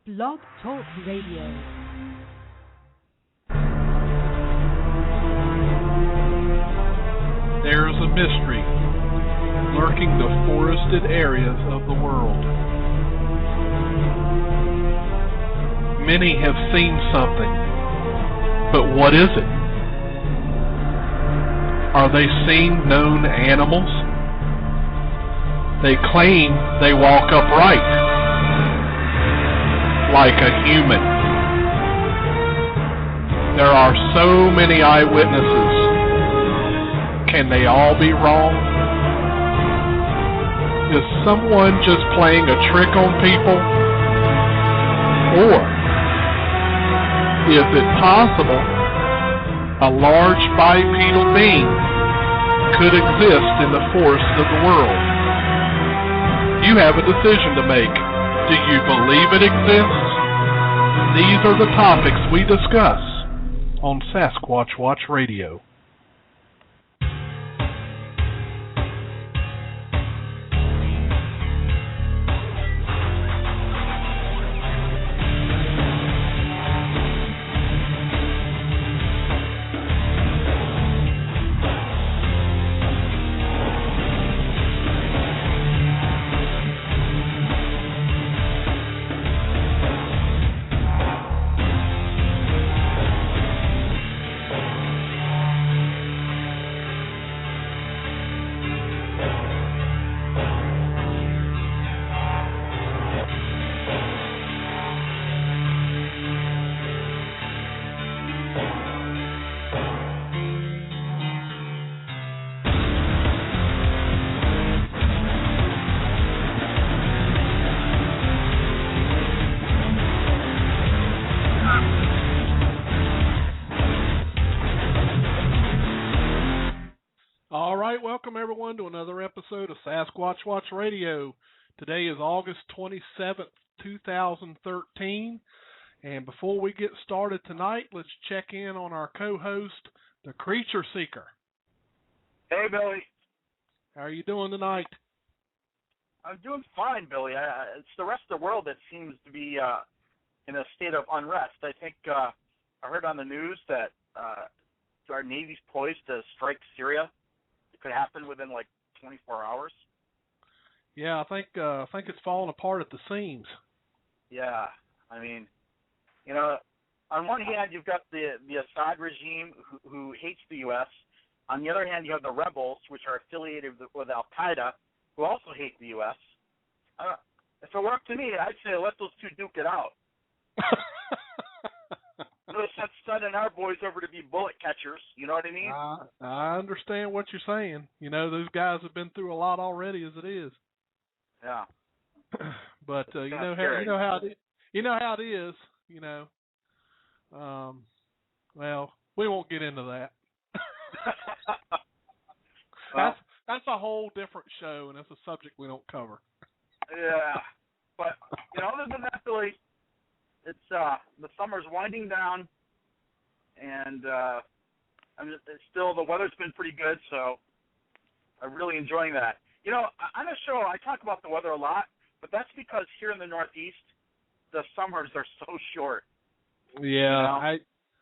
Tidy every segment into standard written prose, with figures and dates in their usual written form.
Blog Talk Radio. There's a mystery lurking the forested areas of the world. Many have seen something, but what is it? Are they seeing known animals? They claim they walk upright, like a human. There are so many eyewitnesses. Can they all be wrong? Is someone just playing a trick on people? Or is it possible a large bipedal being could exist in the forests of the world? You have a decision to make. Do you believe it exists? These are the topics we discuss on Sasquatch Watch Radio. Welcome everyone to another episode of Sasquatch Watch Radio. Today is August 27th, 2013. And before we get started tonight, let's check in on our co-host, the Creature Seeker. Hey, Billy. How are you doing tonight? I'm doing fine, Billy. It's the rest of the world that seems to be in a state of unrest. I think I heard on the news that our Navy's poised to strike Syria. Could happen within like 24 hours. Yeah, I think it's falling apart at the seams. Yeah, I mean, you know, on one hand you've got the Assad regime who hates the U.S. On the other hand, you have the rebels, which are affiliated with Al Qaeda, who also hate the U.S. If it were up to me, I'd say let those two duke it out. Let's send our boys over to be bullet catchers. You know what I mean? I understand what you're saying. You know, those guys have been through a lot already as it is. Yeah. But you know how it is. You know. Well, we won't get into that. That's a whole different show, and it's a subject we don't cover. Yeah, but you know, other than that, Billy. It's the summer's winding down, and it's still the weather's been pretty good, so I'm really enjoying that. You know, on the show I talk about the weather a lot, but that's because here in the Northeast, the summers are so short. Yeah, you know?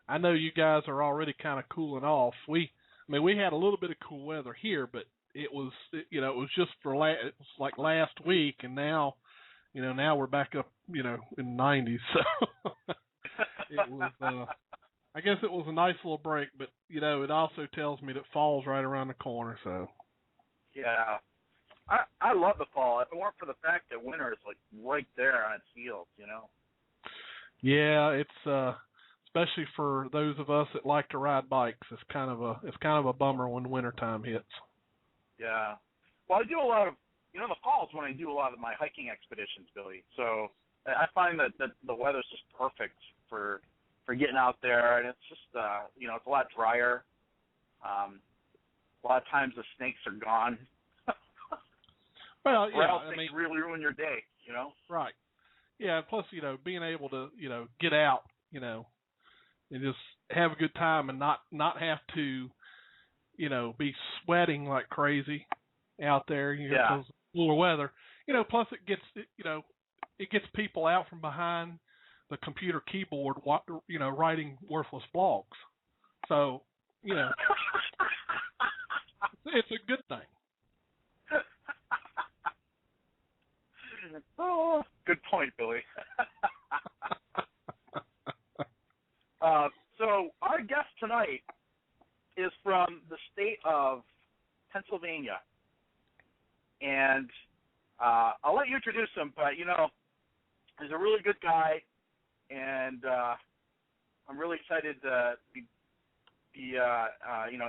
I know you guys are already kind of cooling off. We had a little bit of cool weather here, but it was just for it was like last week, and now. You know, now we're back up, in the 90s, so it was, I guess it was a nice little break, but, it also tells me that fall's right around the corner, so. Yeah. I love the fall. If it weren't for the fact that winter is, like, right there on its heels, Yeah, it's, especially for those of us that like to ride bikes, it's kind of a bummer when wintertime hits. Yeah. Well, I do a lot of, the fall is when I do a lot of my hiking expeditions, Billy. So I find that the weather's just perfect for getting out there, and it's just, it's a lot drier. A lot of times the snakes are gone. Well, yeah, or else they really ruin your day, Right. Yeah, plus, being able to, get out, and just have a good time and not have to, be sweating like crazy out there, because cooler weather. Plus it gets, it gets people out from behind the computer keyboard, writing worthless blogs. So, it's a good thing. Oh, good point, Billy. So our guest tonight is from the state of Pennsylvania. And I'll let you introduce him, but, he's a really good guy, and I'm really excited to be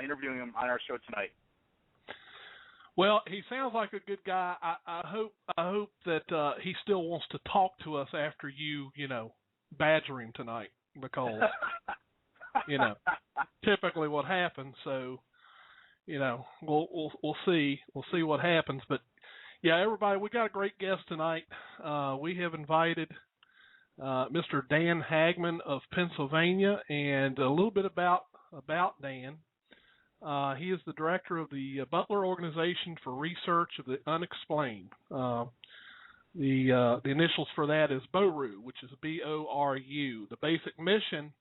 interviewing him on our show tonight. Well, he sounds like a good guy. I hope that he still wants to talk to us after you badger him tonight, because typically what happens. So we'll see what happens. But yeah, everybody, we got a great guest tonight. We have invited Mr. Dan Hageman of Pennsylvania, and a little bit about Dan. He is the director of the Butler Organization For Research of the Unexplained. The initials for that is BORU, which is BORU. The basic mission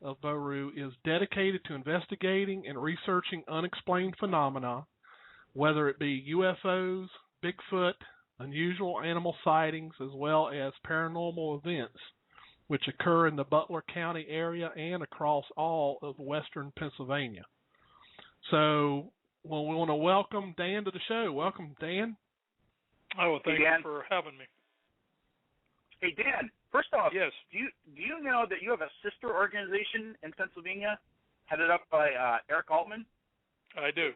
of BORU is dedicated to investigating and researching unexplained phenomena, whether it be UFOs, Bigfoot, unusual animal sightings, as well as paranormal events, which occur in the Butler County area and across all of western Pennsylvania. So, we want to welcome Dan to the show. Welcome, Dan. Oh, well, thank you for having me. Hey, Dan. First off, yes. Do you know that you have a sister organization in Pennsylvania, headed up by Eric Altman? I do.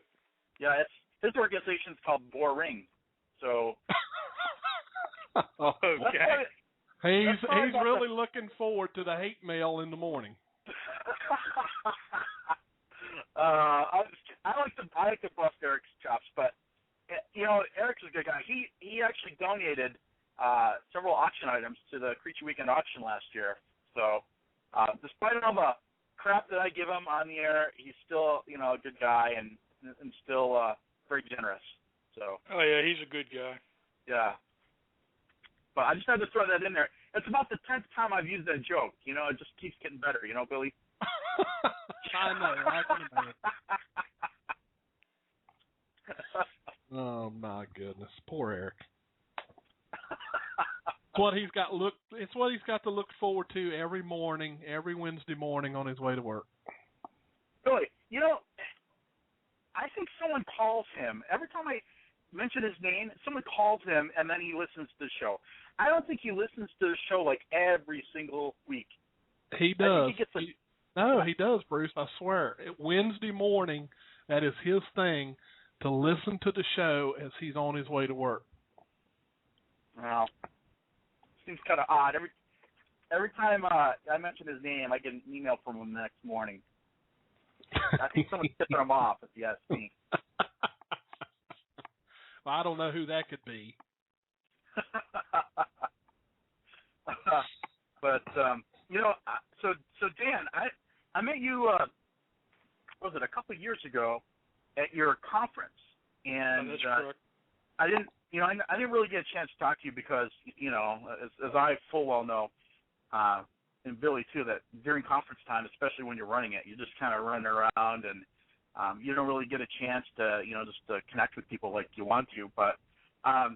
Yeah, his organization's called BORU. So. Okay. He's really looking forward to the hate mail in the morning. I like to bust Eric's chops, but Eric's a good guy. He actually donated several auction items to the Creature Weekend auction last year. So despite all the crap that I give him on the air, he's still a good guy and still very generous. So. Oh yeah, he's a good guy. Yeah. But I just had to throw that in there. It's about the 10th time I've used that joke. It just keeps getting better. Billy. I know. I can imagine. Oh my goodness, poor Eric. It's what he's got to look forward to every morning, every Wednesday morning on his way to work. Really, I think someone calls him every time I mention his name. Someone calls him, and then he listens to the show. I don't think he listens to the show like every single week. He does. He does, Bruce. I swear. Wednesday morning, that is his thing, to listen to the show as he's on his way to work. Well, seems kind of odd. Every time I mention his name, I get an email from him the next morning. I think someone's tipping him off, if you ask me. Well, I don't know who that could be. But so Dan, I met you. Was it a couple of years ago at your conference? And that's correct. I didn't really get a chance to talk to you because as I full well know, and Billy too, that during conference time, especially when you're running it, you just kind of run around and you don't really get a chance to just to connect with people like you want to. But how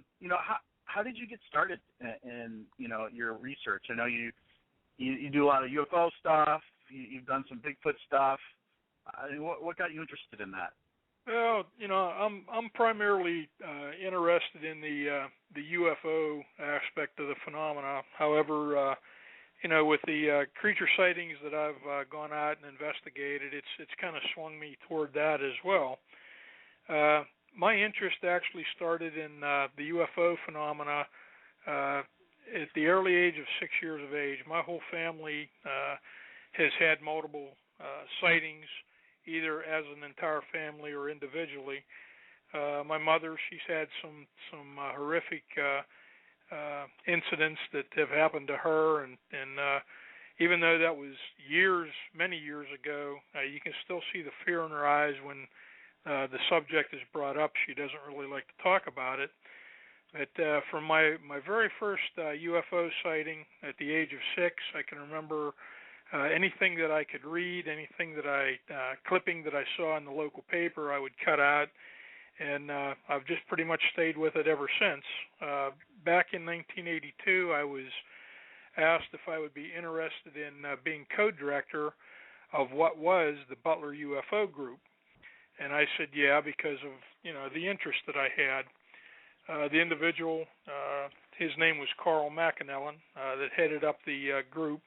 did you get started in your research? I know you do a lot of UFO stuff. You've done some Bigfoot stuff. What got you interested in that? Well, I'm primarily interested in the UFO aspect of the phenomena. However, with the creature sightings that I've gone out and investigated, it's kind of swung me toward that as well. My interest actually started in the UFO phenomena at the early age of 6 years of age. My whole family has had multiple sightings, either as an entire family or individually. My mother, she's had some horrific incidents that have happened to her, and even though that was many years ago, you can still see the fear in her eyes when the subject is brought up. She doesn't really like to talk about it. But from my very first UFO sighting at the age of 6, I can remember anything that I could read, anything that clipping that I saw in the local paper, I would cut out, and I've just pretty much stayed with it ever since. Back in 1982, I was asked if I would be interested in being co-director of what was the Butler UFO group, and I said yeah, because of the interest that I had. The individual, his name was Carl McAnellen, that headed up the group.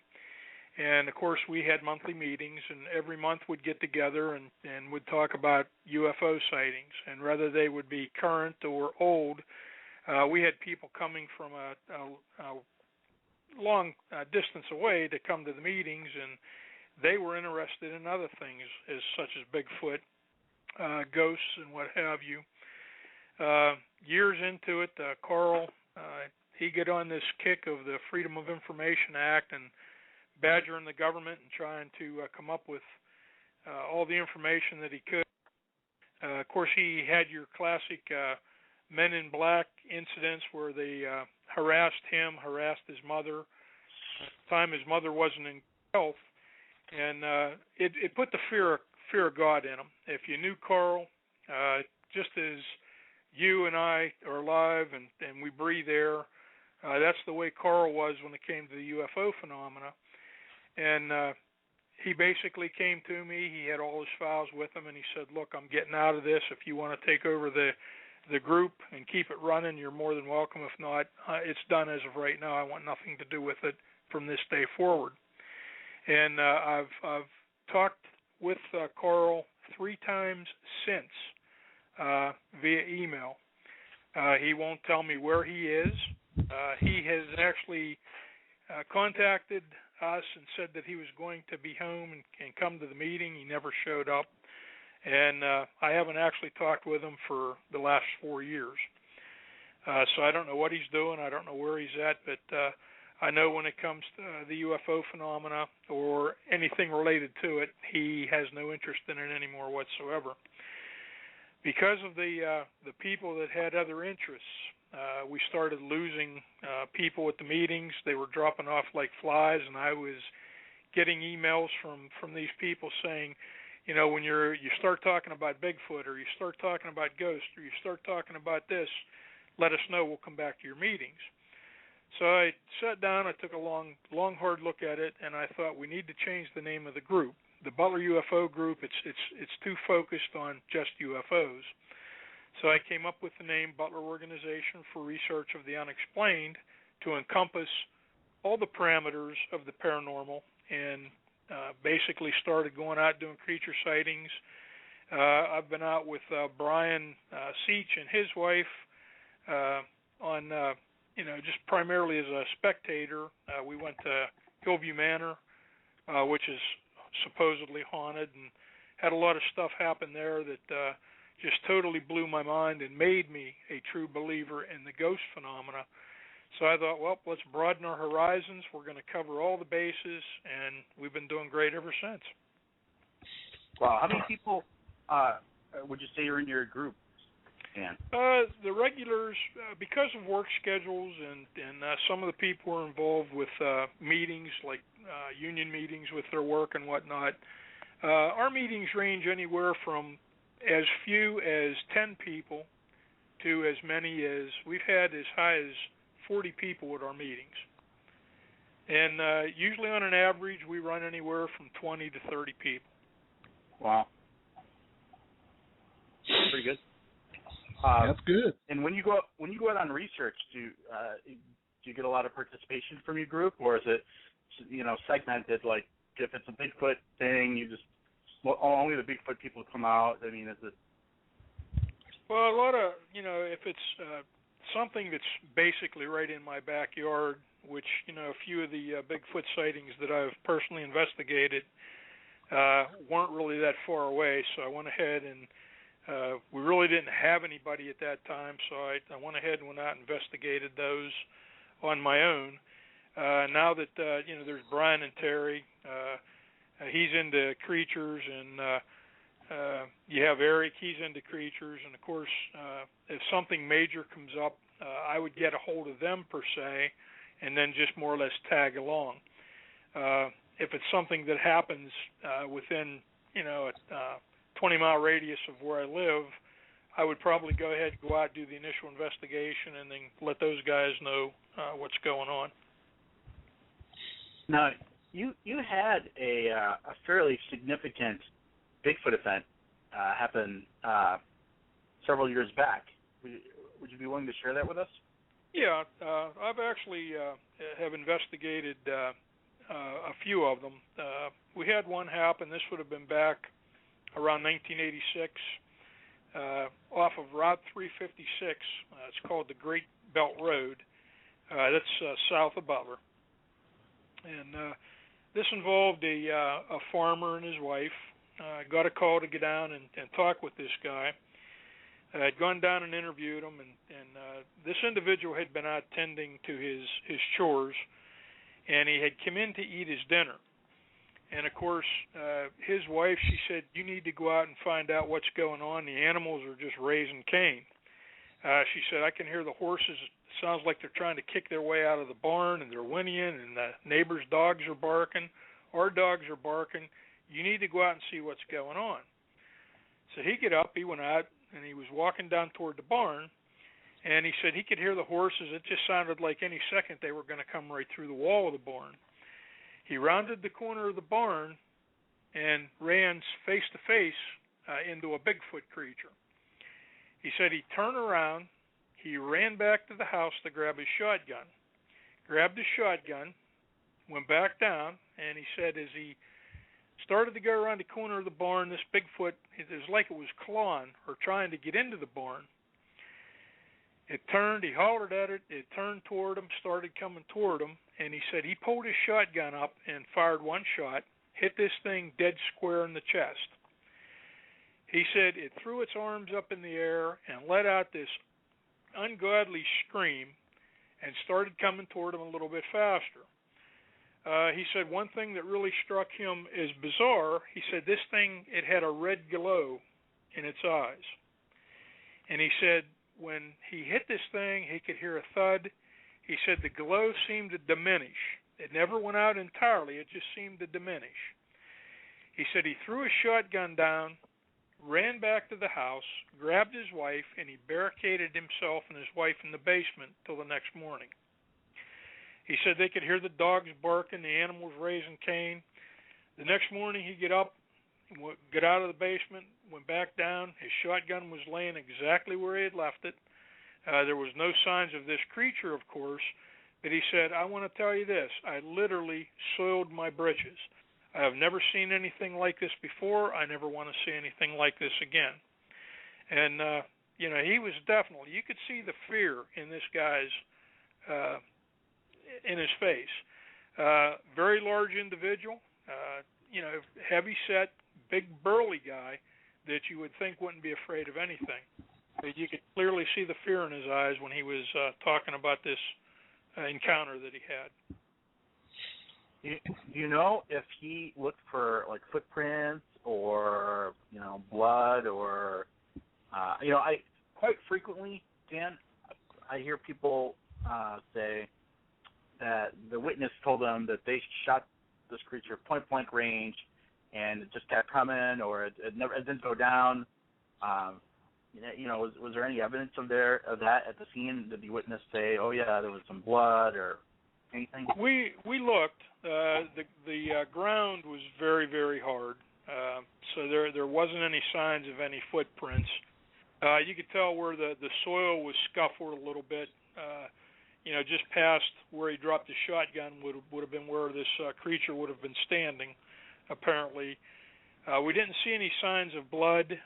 And, of course, we had monthly meetings, and every month we'd get together and would talk about UFO sightings. And whether they would be current or old, we had people coming from a long distance away to come to the meetings, and they were interested in other things, such as Bigfoot, ghosts, and what have you. Years into it, Carl, he got on this kick of the Freedom of Information Act and badgering the government and trying to come up with all the information that he could. Of course, he had your classic Men in Black incidents where they harassed him, harassed his mother. At the time, his mother wasn't in health, and it put the fear of God in him. If you knew Carl, just as you and I are alive and we breathe air, that's the way Carl was when it came to the UFO phenomena. And he basically came to me. He had all his files with him, and he said, look, I'm getting out of this. If you want to take over the group and keep it running, you're more than welcome. If not, it's done as of right now. I want nothing to do with it from this day forward. And I've talked with Carl 3 times since via email. He won't tell me where he is. He has actually contacted us and said that he was going to be home and come to the meeting. He never showed up, and I haven't actually talked with him for the last 4 years. So I don't know what he's doing. I don't know where he's at, but I know when it comes to the UFO phenomena or anything related to it, he has no interest in it anymore whatsoever. Because of the people that had other interests, we started losing people at the meetings. They were dropping off like flies, and I was getting emails from these people saying, when you start talking about Bigfoot, or you start talking about ghosts, or you start talking about this, let us know. We'll come back to your meetings. So I sat down. I took a long, hard look at it, and I thought we need to change the name of the group. The Butler UFO group, it's too focused on just UFOs. So I came up with the name Butler Organization for Research of the Unexplained to encompass all the parameters of the paranormal, and basically started going out doing creature sightings. I've been out with Brian Seach and his wife on, just primarily as a spectator. We went to Hillview Manor, which is supposedly haunted, and had a lot of stuff happen there that just totally blew my mind and made me a true believer in the ghost phenomena. So I thought, well, let's broaden our horizons. We're going to cover all the bases, and we've been doing great ever since. Wow. How many people would you say are in your group, Dan? The regulars, because of work schedules and some of the people are involved with meetings, like union meetings with their work and whatnot, our meetings range anywhere from as few as 10 people to as many as, we've had as high as 40 people at our meetings. And usually on an average, we run anywhere from 20 to 30 people. Wow. Pretty good. That's good. And when you go out on research, do you get a lot of participation from your group, or is it, segmented? Like if it's a Bigfoot thing, you just only the Bigfoot people come out. I mean, is it? Well, a lot of if it's something that's basically right in my backyard, which a few of the Bigfoot sightings that I've personally investigated weren't really that far away, so I went ahead and we really didn't have anybody at that time, so I went ahead and went out and investigated those on my own. Now that there's Brian and Terry, he's into creatures, and you have Eric, he's into creatures, and of course, if something major comes up I would get a hold of them per se, and then just more or less tag along. If it's something that happens within, a 20-mile radius of where I live, I would probably go ahead and go out, do the initial investigation, and then let those guys know what's going on. Now, you had a fairly significant Bigfoot event happen several years back. Would you be willing to share that with us? Yeah, I've actually have investigated a few of them. We had one happen. This would have been back around 1986 off of Route 356. It's called the Great Belt Road. That's south of Butler. And this involved a farmer and his wife. Got a call to get down and talk with this guy. I'd gone down and interviewed him, and this individual had been out tending to his chores, and he had come in to eat his dinner. And, of course, his wife, she said, you need to go out and find out what's going on. The animals are just raising Cain. She said, I can hear the horses. It sounds like they're trying to kick their way out of the barn, and they're whinnying, and the neighbors' dogs are barking. Our dogs are barking. You need to go out and see what's going on. So he get up, he went out, and he was walking down toward the barn, and he said he could hear the horses. It just sounded like any second they were going to come right through the wall of the barn. He rounded the corner of the barn and ran face-to-face into a Bigfoot creature. He said he turned around, he ran back to the house to grab his shotgun, grabbed his shotgun, went back down, and he said as he started to go around the corner of the barn, this Bigfoot, it was like it was clawing or trying to get into the barn. It turned, he hollered at it, it turned toward him, started coming toward him, and he said he pulled his shotgun up and fired one shot, hit this thing dead square in the chest. He said it threw its arms up in the air and let out this ungodly scream and started coming toward him a little bit faster. He said one thing that really struck him as bizarre, he said this thing, it had a red glow in its eyes. And he said when he hit this thing, he could hear a thud. He said the glow seemed to diminish. It never went out entirely, it just seemed to diminish. He said he threw his shotgun down, ran back to the house, grabbed his wife, and he barricaded himself and his wife in the basement till the next morning. He said they could hear the dogs barking, the animals raising Cain. The next morning he'd get up, get out of the basement, went back down. His shotgun was laying exactly where he had left it. There was no signs of this creature, of course, but he said, I want to tell you this, I literally soiled my britches. I have never seen anything like this before. I never want to see anything like this again. And, he was definitely, you could see the fear in this guy's in his face. Very large individual, heavy set, big burly guy that you would think wouldn't be afraid of anything. But you could clearly see the fear in his eyes when he was talking about this encounter that he had. Do you know if he looked for like footprints or blood or I quite frequently, Dan, I hear people say that the witness told them that they shot this creature point blank range and it just kept coming or it didn't go down. Was there any evidence of that at the scene? Did the witness say, oh yeah, there was some blood or anything? We looked. The ground was very, very hard, so there wasn't any signs of any footprints. You could tell where the soil was scuffled a little bit. Just past where he dropped the shotgun would have been where this creature would have been standing, apparently. We didn't see any signs of blood.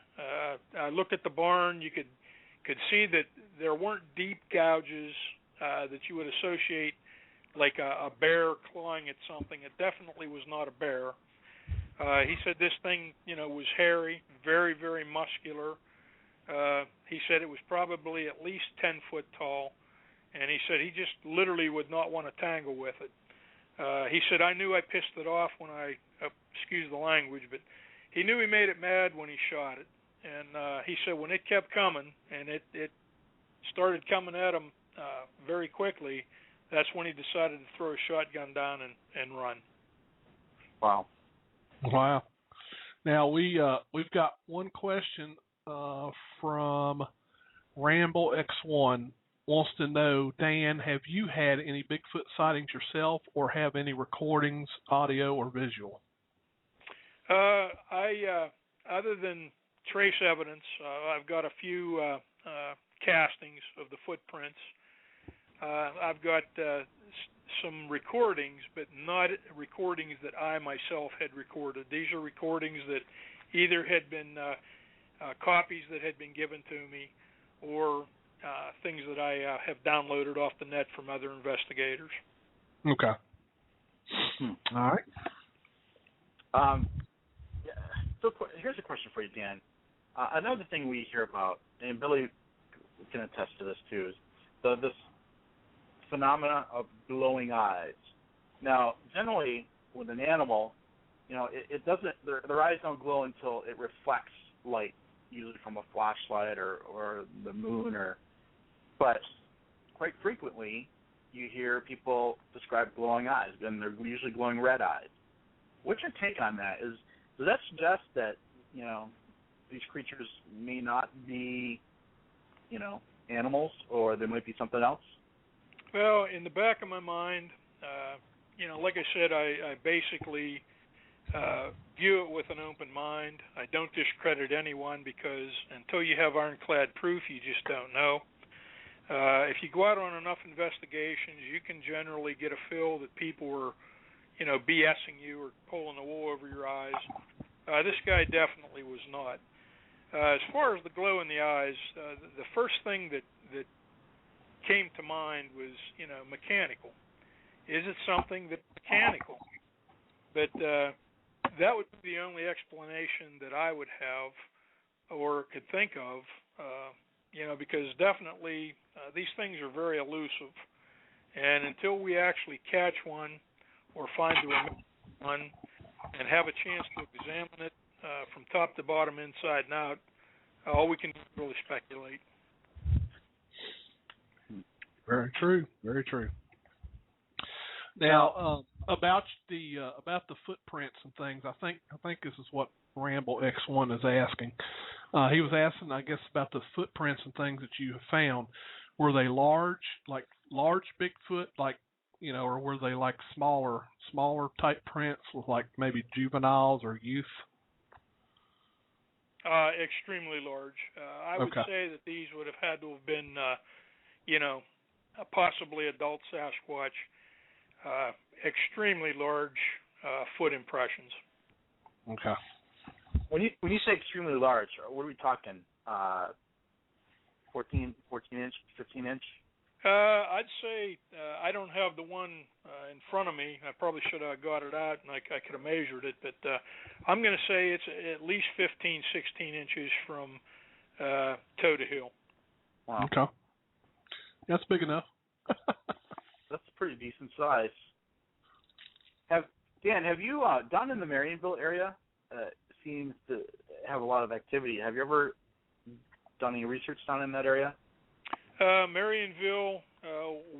I looked at the barn. You could see that there weren't deep gouges that you would associate like a bear clawing at something. It definitely was not a bear. He said this thing, was hairy, very, very muscular. He said it was probably at least 10 foot tall. And he said he just literally would not want to tangle with it. He said, I knew I pissed it off when excuse the language, but he knew he made it mad when he shot it. And he said when it kept coming, and it started coming at him very quickly, that's when he decided to throw a shotgun down and run. Wow. Wow. Now we've got one question from Ramble X1. Wants to know, Dan, have you had any Bigfoot sightings yourself, or have any recordings, audio or visual? I other than trace evidence, I've got a few castings of the footprints. I've got some recordings, but not recordings that I myself had recorded. These are recordings that either had been copies that had been given to me, or things that I have downloaded off the net from other investigators. Okay. All right. So here's a question for you, Dan. Another thing we hear about, and Billy can attest to this too, is this phenomena of glowing eyes. Now, generally, with an animal, it doesn't. Their eyes don't glow until it reflects light, usually from a flashlight or the moon. But quite frequently, you hear people describe glowing eyes, and they're usually glowing red eyes. What's your take on that? Does that suggest that these creatures may not be animals, or there might be something else? Well, in the back of my mind, like I said, I basically view it with an open mind. I don't discredit anyone, because until you have ironclad proof, you just don't know. If you go out on enough investigations, you can generally get a feel that people were, BSing you or pulling the wool over your eyes. This guy definitely was not. As far as the glow in the eyes, the first thing that came to mind was, mechanical. Is it something that's mechanical? But that would be the only explanation that I would have or could think of, because definitely these things are very elusive. And until we actually catch one or find the remaining one and have a chance to examine it from top to bottom, inside and out, all we can do is really speculate. Very true. Very true. Now, about the footprints and things, I think this is what Ramble X1 is asking. He was asking, I guess, about the footprints and things that you have found. Were they large Bigfoot, or were they like smaller type prints with like maybe juveniles or youth? Extremely large. I would say that these would have had to have been, possibly adult Sasquatch. Extremely large foot impressions. Okay. When you say extremely large, what are we talking? 14 inch, 15 inch? I'd say I don't have the one in front of me. I probably should have got it out, and I could have measured it. But I'm going to say it's at least 15, 16 inches from toe to heel. Wow. Okay. That's big enough. That's a pretty decent size. Dan, have you down in the Marionville area? Seems to have a lot of activity. Have you ever done any research down in that area? Marionville,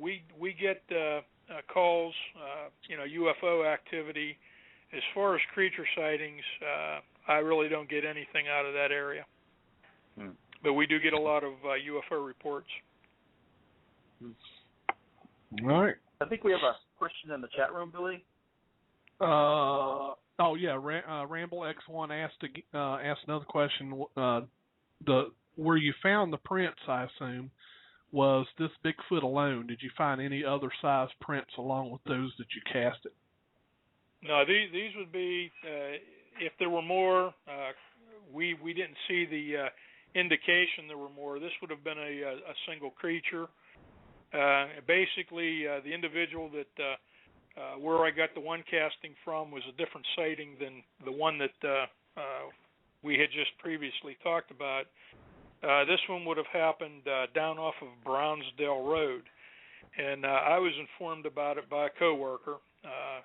we get calls, UFO activity. As far as creature sightings, I really don't get anything out of that area. But we do get a lot of UFO reports. All right. I think we have a question in the chat room, Billy. Ramble X1 asked another question. Where you found the prints, I assume, was this Bigfoot alone? Did you find any other size prints along with those that you casted? No, these would be if there were more. We didn't see the indication there were more. This would have been a single creature. Basically, the individual that where I got the one casting from was a different sighting than the one that we had just previously talked about. This one would have happened down off of Brownsdale Road, and I was informed about it by a coworker.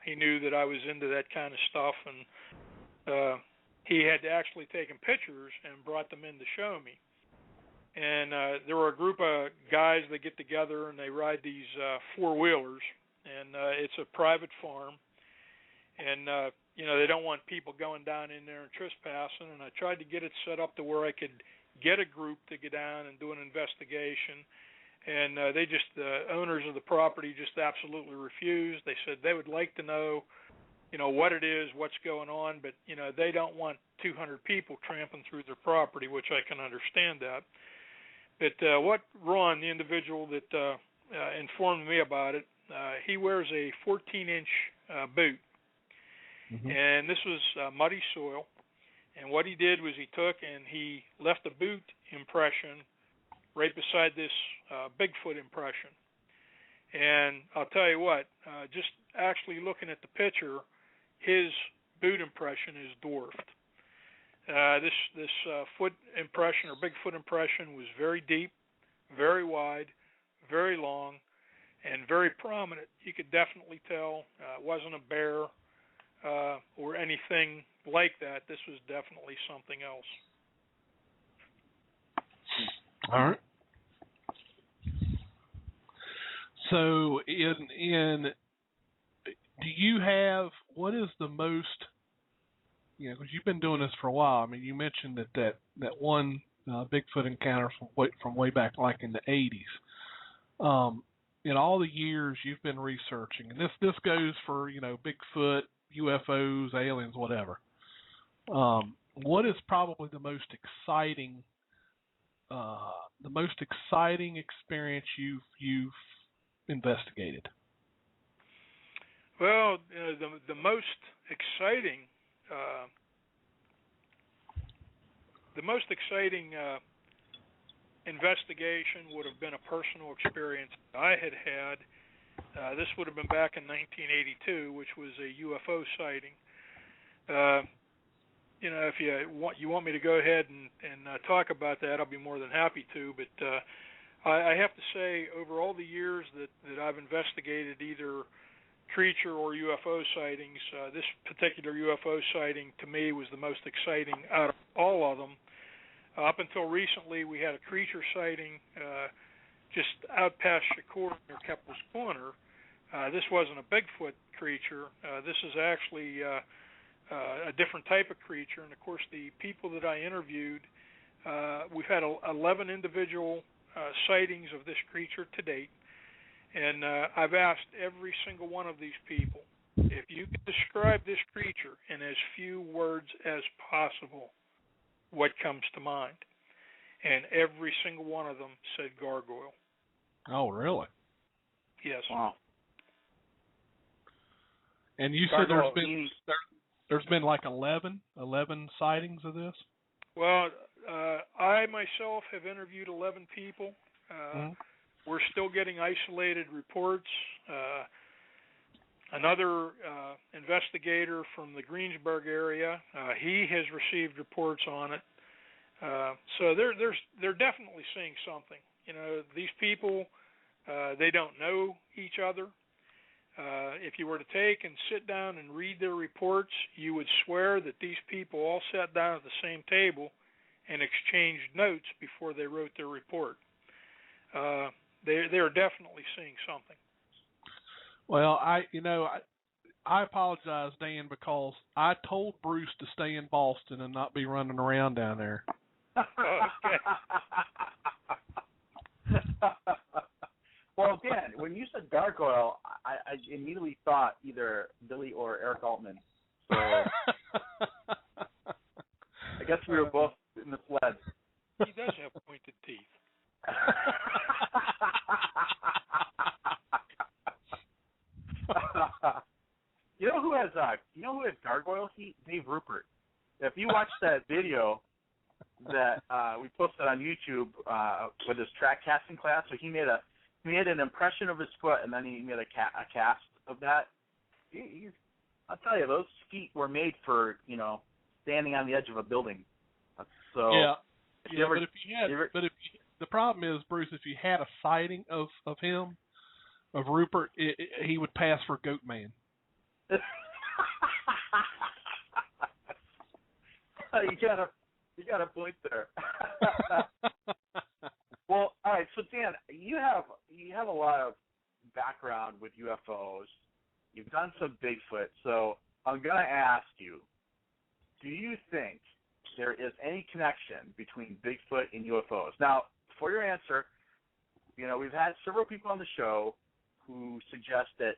He knew that I was into that kind of stuff, and he had actually taken pictures and brought them in to show me. And there were a group of guys that get together and they ride these four-wheelers, and it's a private farm. And, they don't want people going down in there and trespassing, and I tried to get it set up to where I could get a group to get down and do an investigation. And the owners of the property just absolutely refused. They said they would like to know, what it is, what's going on, but, they don't want 200 people tramping through their property, which I can understand that. But what Ron, the individual that informed me about it, he wears a 14-inch boot. Mm-hmm. And this was muddy soil. And what he did was he took and he left a boot impression right beside this Bigfoot impression. And I'll tell you what, just actually looking at the picture, his boot impression is dwarfed. This foot impression or Bigfoot impression was very deep, very wide, very long, and very prominent. You could definitely tell it wasn't a bear or anything like that. This was definitely something else. All right. So, do you have, what is the most, because you've been doing this for a while. I mean, you mentioned that one Bigfoot encounter from way back, like in the 80s. In all the years you've been researching, and this goes for Bigfoot, UFOs, aliens, whatever. What is probably the most exciting experience you've investigated? Well, the most exciting investigation would have been a personal experience I had. This would have been back in 1982, which was a UFO sighting. If you want me to go ahead and talk about that, I'll be more than happy to. But I have to say, over all the years that I've investigated either creature or UFO sightings, this particular UFO sighting to me was the most exciting out of all of them. Up until recently, we had a creature sighting just out past Shakur near Kepler's Corner. This wasn't a Bigfoot creature. This is actually a different type of creature. And, of course, the people that I interviewed, we've had 11 individual sightings of this creature to date. And I've asked every single one of these people, if you could describe this creature in as few words as possible, what comes to mind? And every single one of them said gargoyle. Oh, really? Yes. Wow. And you said there's been like 11 sightings of this? Well, I myself have interviewed 11 people. We're still getting isolated reports. Another investigator from the Greensburg area, he has received reports on it. So they're definitely seeing something. These people, they don't know each other. If you were to take and sit down and read their reports, you would swear that these people all sat down at the same table and exchanged notes before they wrote their report. They're definitely seeing something. Well, I apologize, Dan, because I told Bruce to stay in Boston and not be running around down there. Okay. Well, Dan, when you said gargoyle, I immediately thought either Billy or Eric Altman. So I guess we were both misled. He does have pointed teeth. You know who has gargoyle heat? Dave Rupert. If you watch that video that we posted on YouTube with his track casting class, so he made an impression of his foot and then he made a cast of that. I'll tell you, those feet were made for standing on the edge of a building. So the problem is, Bruce, if you had a sighting of him, of Rupert, he would pass for Goat Man. You got a point there. All right, so Dan, you have a lot of background with UFOs. You've done some Bigfoot, so I'm going to ask you, do you think there is any connection between Bigfoot and UFOs? Now, for your answer, we've had several people on the show who suggest that,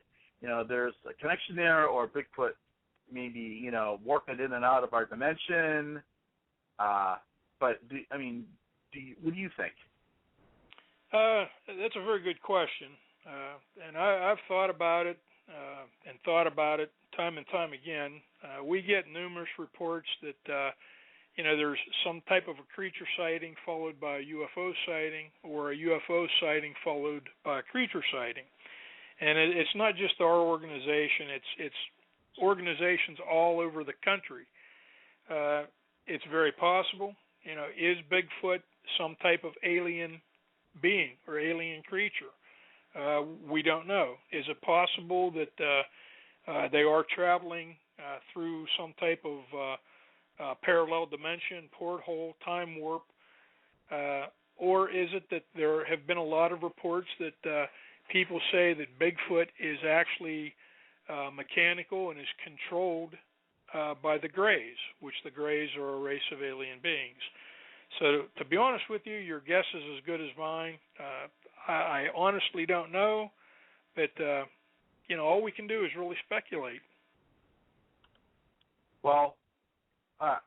there's a connection there, or Bigfoot maybe, warping in and out of our dimension. But, what do you think? That's a very good question. And I've thought about it time and time again. We get numerous reports that, there's some type of a creature sighting followed by a UFO sighting, or a UFO sighting followed by a creature sighting. And it's not just our organization, it's organizations all over the country. It's very possible. Is Bigfoot some type of alien being or alien creature? We don't know. Is it possible that they are traveling through some type of parallel dimension, porthole, time warp? Or is it that there have been a lot of reports that people say that Bigfoot is actually mechanical and is controlled by the Greys, which the Greys are a race of alien beings. So to be honest with you, your guess is as good as mine. I honestly don't know, but all we can do is really speculate. Well, are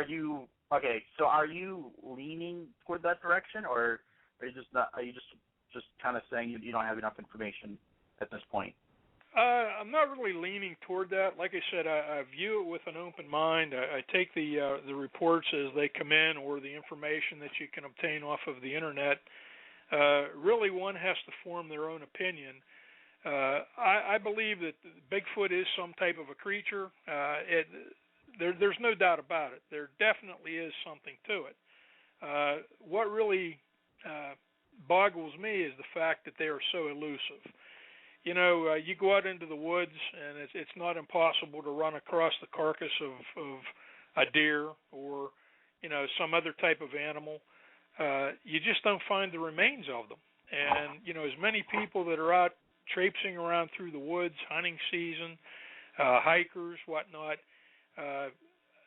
you okay? So are you leaning toward that direction, or are you just not? Are you just kind of saying you don't have enough information at this point? I'm not really leaning toward that. Like I said, I view it with an open mind. I take the reports as they come in, or the information that you can obtain off of the internet. Really, one has to form their own opinion. I believe that Bigfoot is some type of a creature. There's no doubt about it. There definitely is something to it. What really boggles me is the fact that they are so elusive. You go out into the woods, and it's not impossible to run across the carcass of a deer or, some other type of animal. You just don't find the remains of them. And, as many people that are out traipsing around through the woods, hunting season, hikers, whatnot,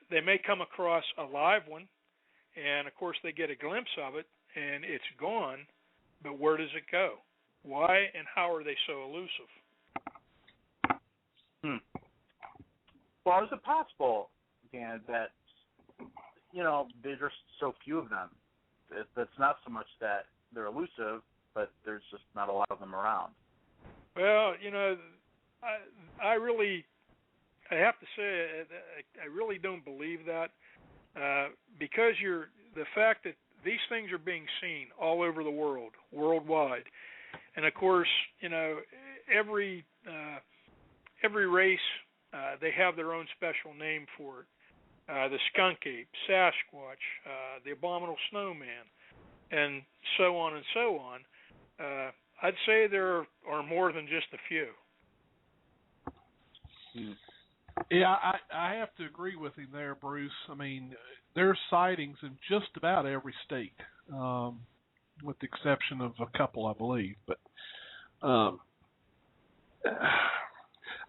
they may come across a live one, and, of course, they get a glimpse of it, and it's gone, but where does it go? Why and how are they so elusive? Well, is it possible, Dan, that, there's just so few of them? It's not so much that they're elusive, but there's just not a lot of them around. Well, I have to say, I really don't believe that, because the fact that these things are being seen all over the world, worldwide. And of course, every race, they have their own special name for it. The skunk ape, Sasquatch, the abominable snowman, and so on and so on. I'd say there are more than just a few. Yeah, I have to agree with him there, Bruce. I mean, there's sightings in just about every state. With the exception of a couple, I believe. But I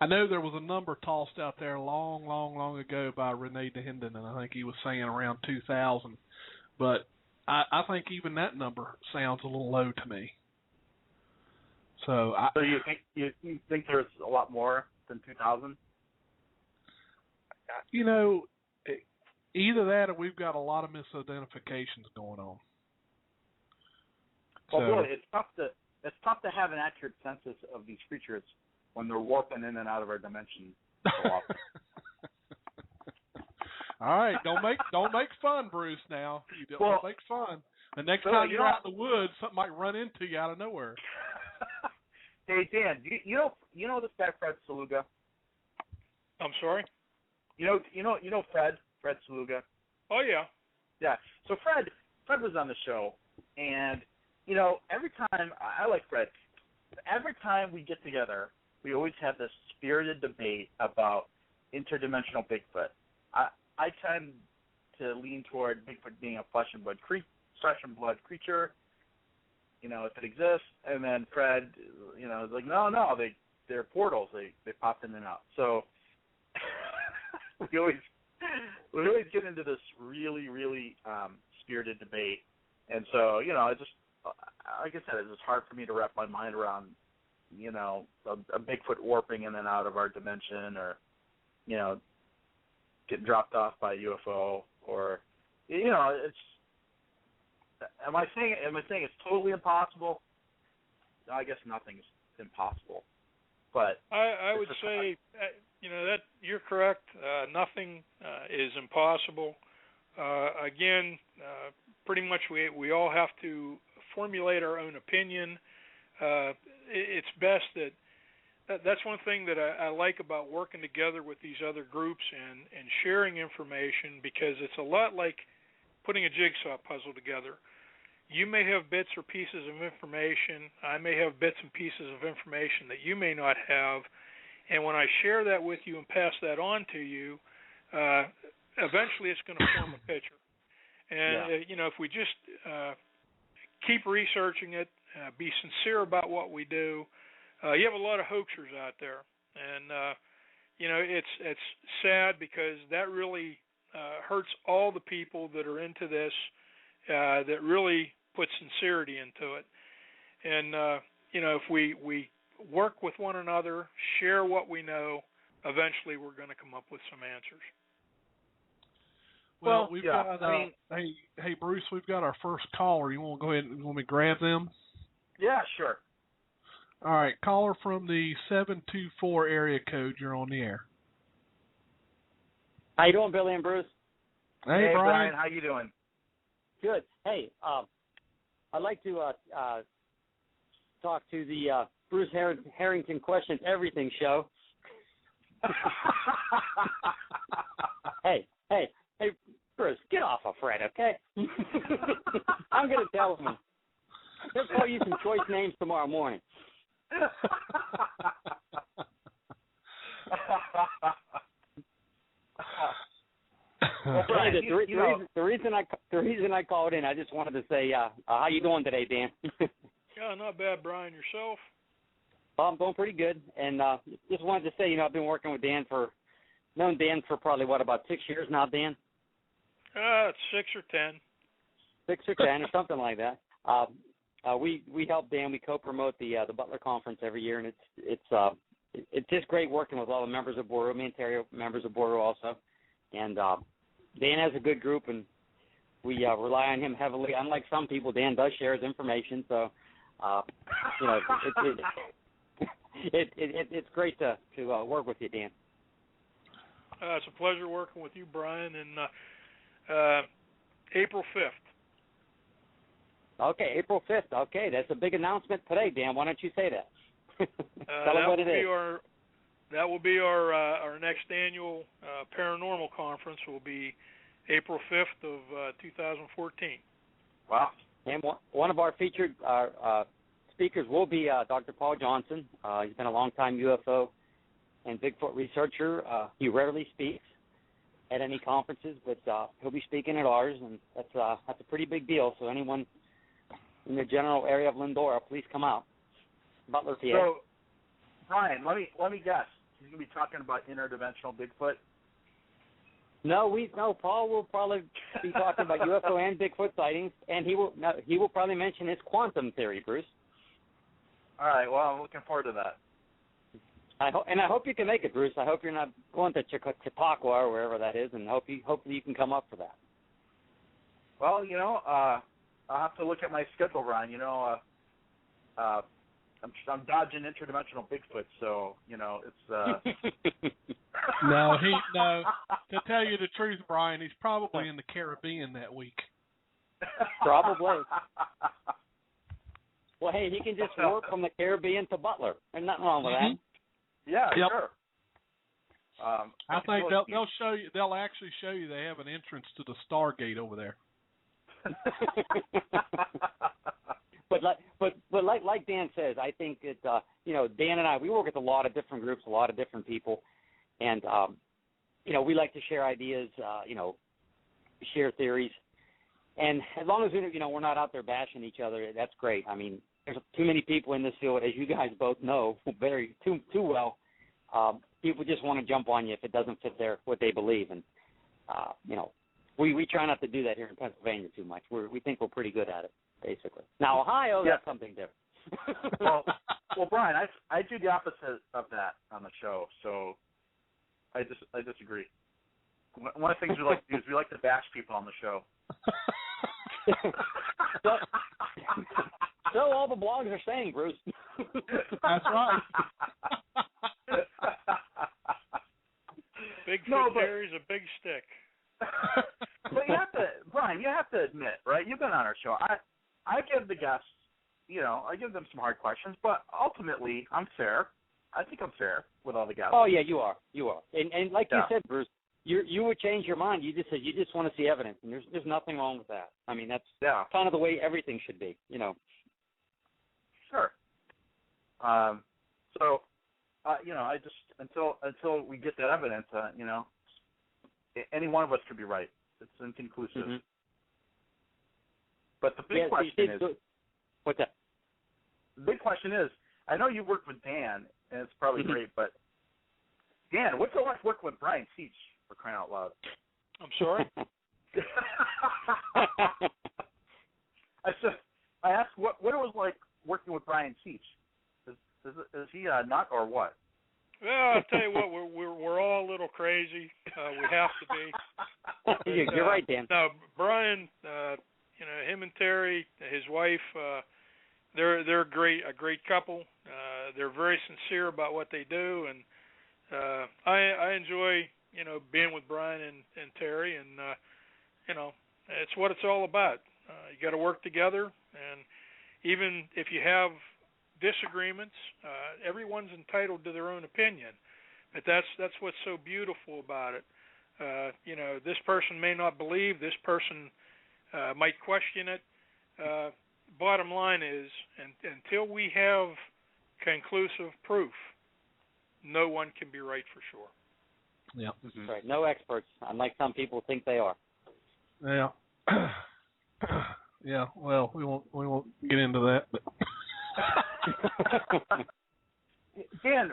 know there was a number tossed out there long ago by Rene Dahinden, and I think he was saying around 2,000. But I think even that number sounds a little low to me. So you think there's a lot more than 2,000? Either that or we've got a lot of misidentifications going on. Well, really, it's tough to have an accurate census of these creatures when they're warping in and out of our dimension so often. All right, don't make fun, Bruce. Now don't make fun. The next time you're out in the woods, something might run into you out of nowhere. Hey Dan, you know this guy Fred Saluga? I'm sorry. You know Fred Saluga? Oh yeah. Yeah. So Fred was on the show, and every time, I like Fred, every time we get together, we always have this spirited debate about interdimensional Bigfoot. I tend to lean toward Bigfoot being a flesh and blood creature. if it exists. And then Fred, is like, no, they're portals. They pop in and out. So we always get into this really, really spirited debate. And so, it just, like I said, it's just hard for me to wrap my mind around, a Bigfoot warping in and out of our dimension, or, getting dropped off by a UFO, or, it's. Am I saying it's totally impossible? I guess nothing's impossible. But I would say, that you're correct. Nothing is impossible. Again, pretty much we all have to formulate our own opinion. It's best that's one thing that I like about working together with these other groups and sharing information, because it's a lot like putting a jigsaw puzzle together. You may have bits or pieces of information. I may have bits and pieces of information that you may not have. And when I share that with you and pass that on to you, eventually it's going to form a picture. And, if we just keep researching it, be sincere about what we do, you have a lot of hoaxers out there. And, it's sad, because that really hurts all the people that are into this, that really put sincerity into it. And, if we work with one another, share what we know, eventually we're going to come up with some answers. Well, we've got, hey, Bruce, we've got our first caller. You want to go ahead and want me to grab them? Yeah, sure. All right, caller from the 724 area code. You're on the air. How you doing, Billy and Bruce? Hey, Brian, how you doing? Good. Hey, I'd like to talk to the Bruce Harrington Questions Everything show. Hey, Bruce, get off of Fred, okay? I'm going to tell him. He'll call you some choice names tomorrow morning. Well, Brian, the reason I called in, I just wanted to say, how you doing today, Dan? Yeah, not bad, Brian. Yourself? Well, I'm doing pretty good, and just wanted to say, I've been working with known Dan for probably about 6 years now, Dan. It's 6 or 10. 6 or 10, or something like that. We help Dan. We co-promote the Butler conference every year, and it's just great working with all the members of BORU. Me and Terry are members of BORU also, and Dan has a good group, and we rely on him heavily. Unlike some people, Dan does share his information, so it's great to work with you, Dan. It's a pleasure working with you, Brian, and April 5th. Okay, April 5th. Okay, that's a big announcement today, Dan. Why don't you say that? Tell them what it is. That will be our next annual paranormal conference. Will be April 5th of 2014. Wow. And one of our featured speakers will be Dr. Paul Johnson. He's been a long-time UFO and Bigfoot researcher. He rarely speaks at any conferences, but he'll be speaking at ours, and that's a pretty big deal. So anyone in the general area of Lindora, please come out. Butler, PA. So, Brian, let me guess. He's going to be talking about interdimensional Bigfoot? No, Paul will probably be talking about UFO and Bigfoot sightings, and he will probably mention his quantum theory, Bruce. All right, well, I'm looking forward to that. I hope you can make it, Bruce. I hope you're not going to Chautauqua or wherever that is, and hopefully you can come up for that. Well, I'll have to look at my schedule, Brian. I'm dodging interdimensional Bigfoot, so it's. No. To tell you the truth, Brian, he's probably in the Caribbean that week. Probably. Well, hey, he can just work from the Caribbean to Butler. There's nothing wrong with that. Yeah, yep. Sure. I think they'll show you. They'll actually show you they have an entrance to the Stargate over there. But like Dan says, I think that Dan and I, we work with a lot of different groups, a lot of different people, and we like to share ideas, share theories, And as long as we're not out there bashing each other, that's great. I mean, there's too many people in this field, as you guys both know, too well. People just want to jump on you if it doesn't fit what they believe, and we try not to do that here in Pennsylvania too much. We think we're pretty good at it, basically. Now Ohio, that's something different. well, Brian, I do the opposite of that on the show, so I disagree. One of the things we like to do is we like to bash people on the show. So all the blogs are saying, Bruce. That's right. Bigfoot Terry's a big stick. But Brian, you have to admit, right? You've been on our show. I give the guests, I give them some hard questions, but ultimately, I'm fair. I think I'm fair with all the guests. Oh yeah, you are. And like you said, Bruce, you would change your mind. You just said you just want to see evidence, and there's nothing wrong with that. I mean, that's kind of the way everything should be, Sure. I just until we get that evidence, any one of us could be right. It's inconclusive. Mm-hmm. But the big question is, what's that? The big question is, I know you worked with Dan, and it's probably great, but Dan, what's it like working with Brian Seach, for crying out loud? I'm sorry? I asked what it was like working with Brian Seach. Is he a nut or what? Well, I'll tell you what, we're all a little crazy. We have to be. You're right, Dan. No, Brian, him and Terry, his wife, they're a great couple. They're very sincere about what they do, and I enjoy being with Brian and Terry, and it's what it's all about. You got to work together, and even if you have disagreements, everyone's entitled to their own opinion, but that's what's so beautiful about it. This person may not believe, this person might question it. Bottom line is, until we have conclusive proof, no one can be right for sure. Yeah. Mm-hmm. Right. No experts, unlike some people think they are. Yeah. Yeah. Well, we won't get into that, but. Dan,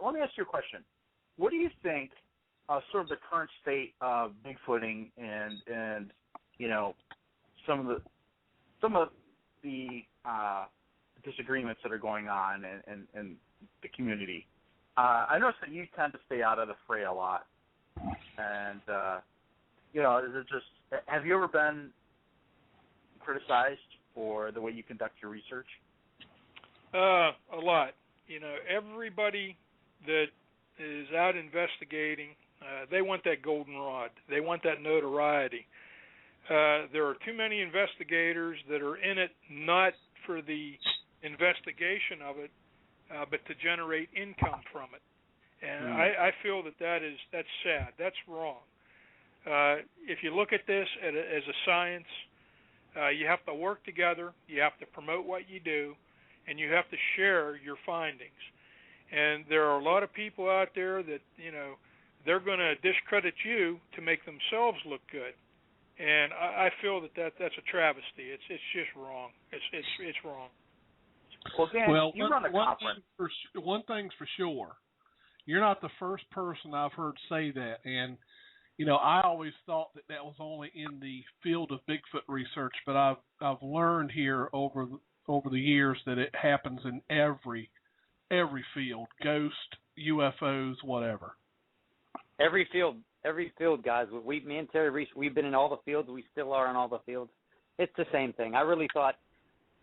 let me ask you a question. What do you think sort of the current state of Bigfooting and some of the disagreements that are going on in the community? I noticed that you tend to stay out of the fray a lot, and is it just? Have you ever been criticized for the way you conduct your research? A lot. Everybody that is out investigating, they want that golden rod. They want that notoriety. There are too many investigators that are in it not for the investigation of it, but to generate income from it. And I feel that's sad. That's wrong. If you look at this as a science, you have to work together. You have to promote what you do, and you have to share your findings. And there are a lot of people out there that, they're going to discredit you to make themselves look good. And I feel that's a travesty. It's just wrong. It's wrong. Well, Dan, you run a conference. One thing's for sure. You're not the first person I've heard say that. And, I always thought that was only in the field of Bigfoot research, but I've learned here over the years that it happens in every field, ghost, UFOs, whatever. Every field, guys. Me and Terry, we've been in all the fields. We still are in all the fields. It's the same thing. I really thought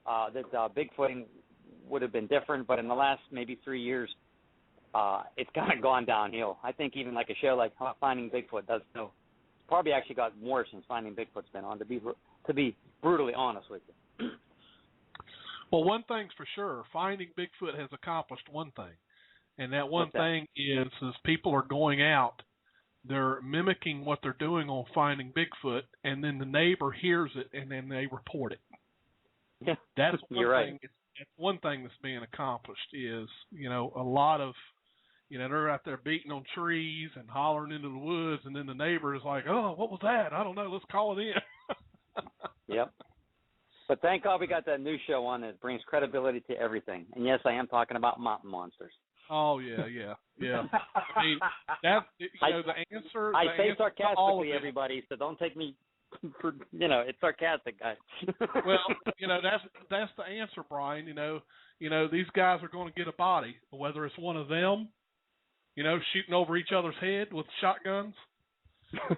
that Bigfooting would have been different, but in the last maybe 3 years, it's kind of gone downhill. I think even like a show like Finding Bigfoot does probably actually got worse since Finding Bigfoot's been on, to be brutally honest with you. Well, one thing's for sure. Finding Bigfoot has accomplished one thing, and that one thing is people are going out, they're mimicking what they're doing on Finding Bigfoot, and then the neighbor hears it, and then they report it. Yeah, that's one You're thing. Right. It's one thing that's being accomplished is, a lot of, they're out there beating on trees and hollering into the woods, and then the neighbor is like, oh, what was that? I don't know. Let's call it in. Yep. But thank God we got that new show on that brings credibility to everything. And yes, I am talking about mountain monsters. Oh yeah. I mean, that's the answer. I say answer sarcastically, everybody, so don't take me for it's sarcastic, guys. Well, that's the answer, Brian. These guys are going to get a body, whether it's one of them, shooting over each other's head with shotguns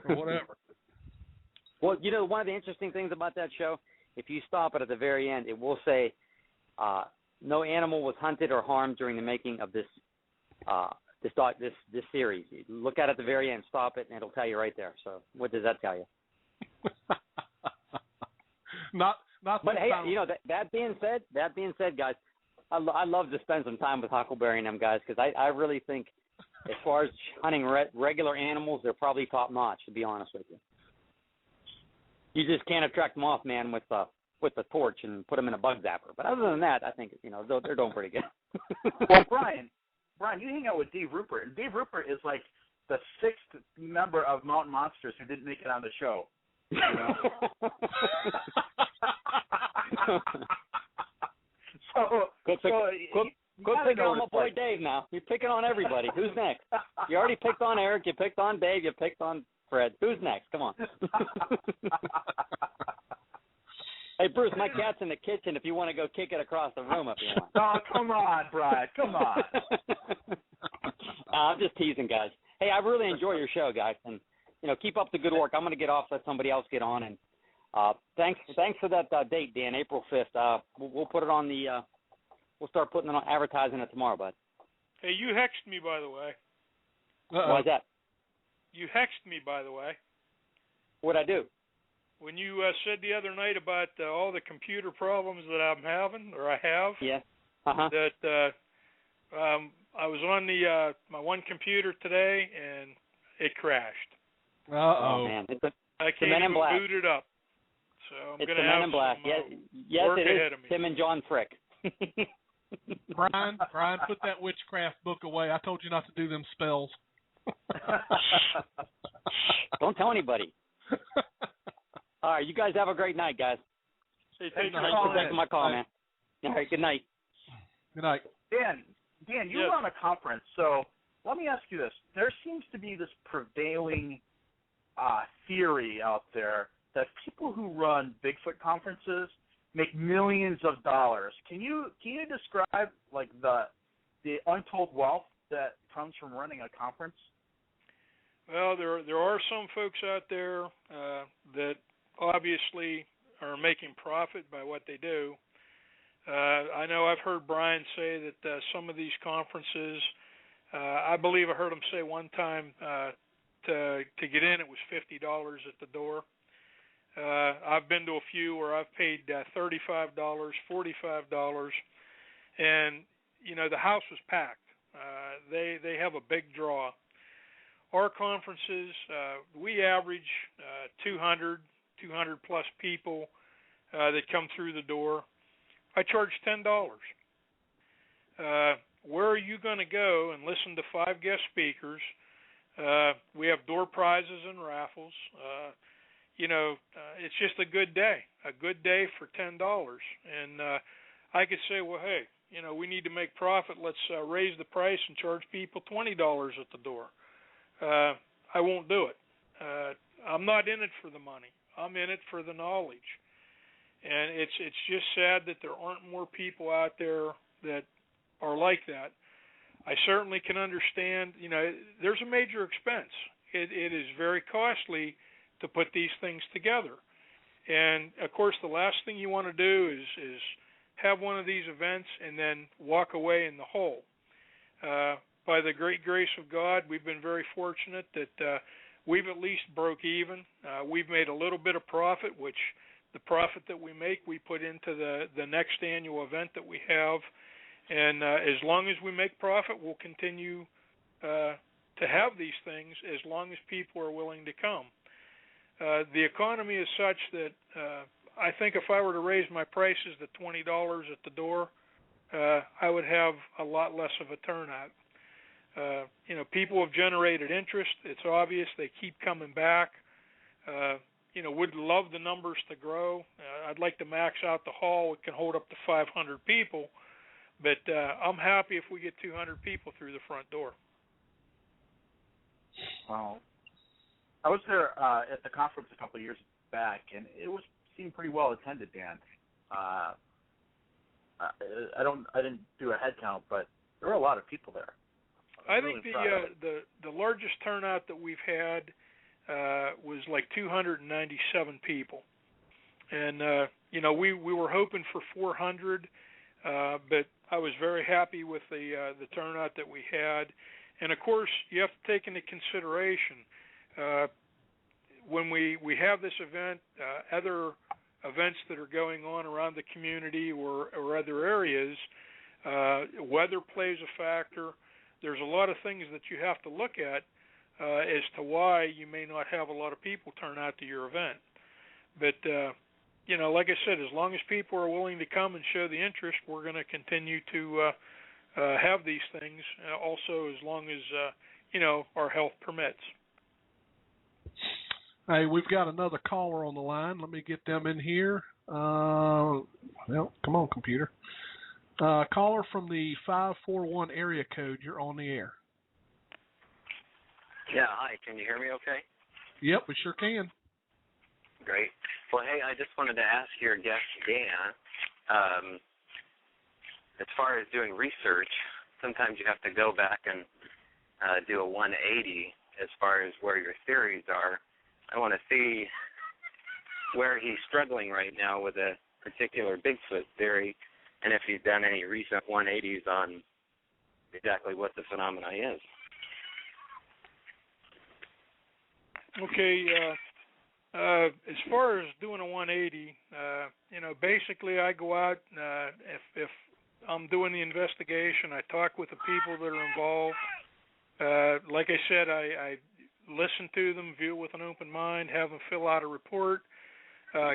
or whatever. Well, one of the interesting things about that show, if you stop it at the very end, it will say no animal was hunted or harmed during the making of this series. You look at it at the very end, stop it, and it'll tell you right there. So what does that tell you? Not. But hey, that being said, guys, I love to spend some time with Huckleberry and them guys because I really think, as far as hunting regular animals, they're probably top notch. To be honest with you, you just can't attract Mothman with the torch and put them in a bug zapper. But other than that, I think they're doing pretty good. Well, Brian, you hang out with Dave Rupert, and Dave Rupert is like the 6th member of Mountain Monsters who didn't make it on the show. Quit picking on my boy Dave now. You're picking on everybody. Who's next? You already picked on Eric. You picked on Dave. You picked on Fred. Who's next? Come on. Hey, Bruce, my cat's in the kitchen if you want to go kick it across the room if you want. Oh, come on, Brian. Come on. I'm just teasing, guys. Hey, I really enjoy your show, guys. And, keep up the good work. I'm going to get off, let somebody else get on. And thanks for that date, Dan, April 5th. We'll put it on we'll start putting it on, advertising it tomorrow, bud. Hey, you hexed me, by the way. Why's that? You hexed me, by the way. What'd I do? When you said the other night about all the computer problems that I'm having, or I have, yeah, that I was on my one computer today and it crashed. Oh man, I can't even boot it up. So I'm going to have some work ahead of me. Tim and John Frick. Brian, put that witchcraft book away. I told you not to do them spells. Don't tell anybody. All right, you guys have a great night, guys. Hey, thanks for taking my call, man. All right, good night. Good night. Dan, you run a conference, so let me ask you this. There seems to be this prevailing theory out there that people who run Bigfoot conferences make millions of dollars. Can you describe like the untold wealth that comes from running a conference? Well, there are some folks out there that obviously are making profit by what they do. I know I've heard Brian say that some of these conferences, I believe I heard him say one time to get in it was $50 at the door. I've been to a few where I've paid $35, $45, and the house was packed. They have a big draw. Our conferences, we average 200 plus people that come through the door. I charge $10. Where are you going to go and listen to 5 guest speakers? We have door prizes and raffles. It's just a good day for $10. And I could say, well, hey, we need to make profit. Let's raise the price and charge people $20 at the door. I won't do it. I'm not in it for the money. I'm in it for the knowledge. And it's just sad that there aren't more people out there that are like that. I certainly can understand, there's a major expense. It is very costly to put these things together. And, of course, the last thing you want to do is have one of these events and then walk away in the hole. By the great grace of God, we've been very fortunate that we've at least broke even. We've made a little bit of profit, which the profit that we make, we put into the next annual event that we have. And as long as we make profit, we'll continue to have these things as long as people are willing to come. The economy is such that I think if I were to raise my prices to $20 at the door, I would have a lot less of a turnout. People have generated interest. It's obvious they keep coming back. would love the numbers to grow. I'd like to max out the hall. It can hold up to 500 people, but I'm happy if we get 200 people through the front door. Wow. I was there at the conference a couple of years back, and it seemed pretty well attended, Dan. I didn't do a head count, but there were a lot of people there. I think the largest turnout that we've had was like 297 people, and we were hoping for 400, but I was very happy with the turnout that we had. And of course, you have to take into consideration when we have this event, other events that are going on around the community or other areas. Weather plays a factor. There's a lot of things that you have to look at as to why you may not have a lot of people turn out to your event. But, like I said, as long as people are willing to come and show the interest, we're going to continue to have these things, also as long as, our health permits. Hey, we've got another caller on the line. Let me get them in here. Well, come on, computer. Caller from the 541 area code. You're on the air. Yeah, hi. Can you hear me okay? Yep, we sure can. Great. Well, hey, I just wanted to ask your guest, Dan, as far as doing research, sometimes you have to go back and do a 180 as far as where your theories are. I want to see where he's struggling right now with a particular Bigfoot theory, and if he's done any recent 180s on exactly what the phenomena is. Okay, as far as doing a 180, basically I go out, if I'm doing the investigation, I talk with the people that are involved. Like I said, I listen to them, view it with an open mind, have them fill out a report,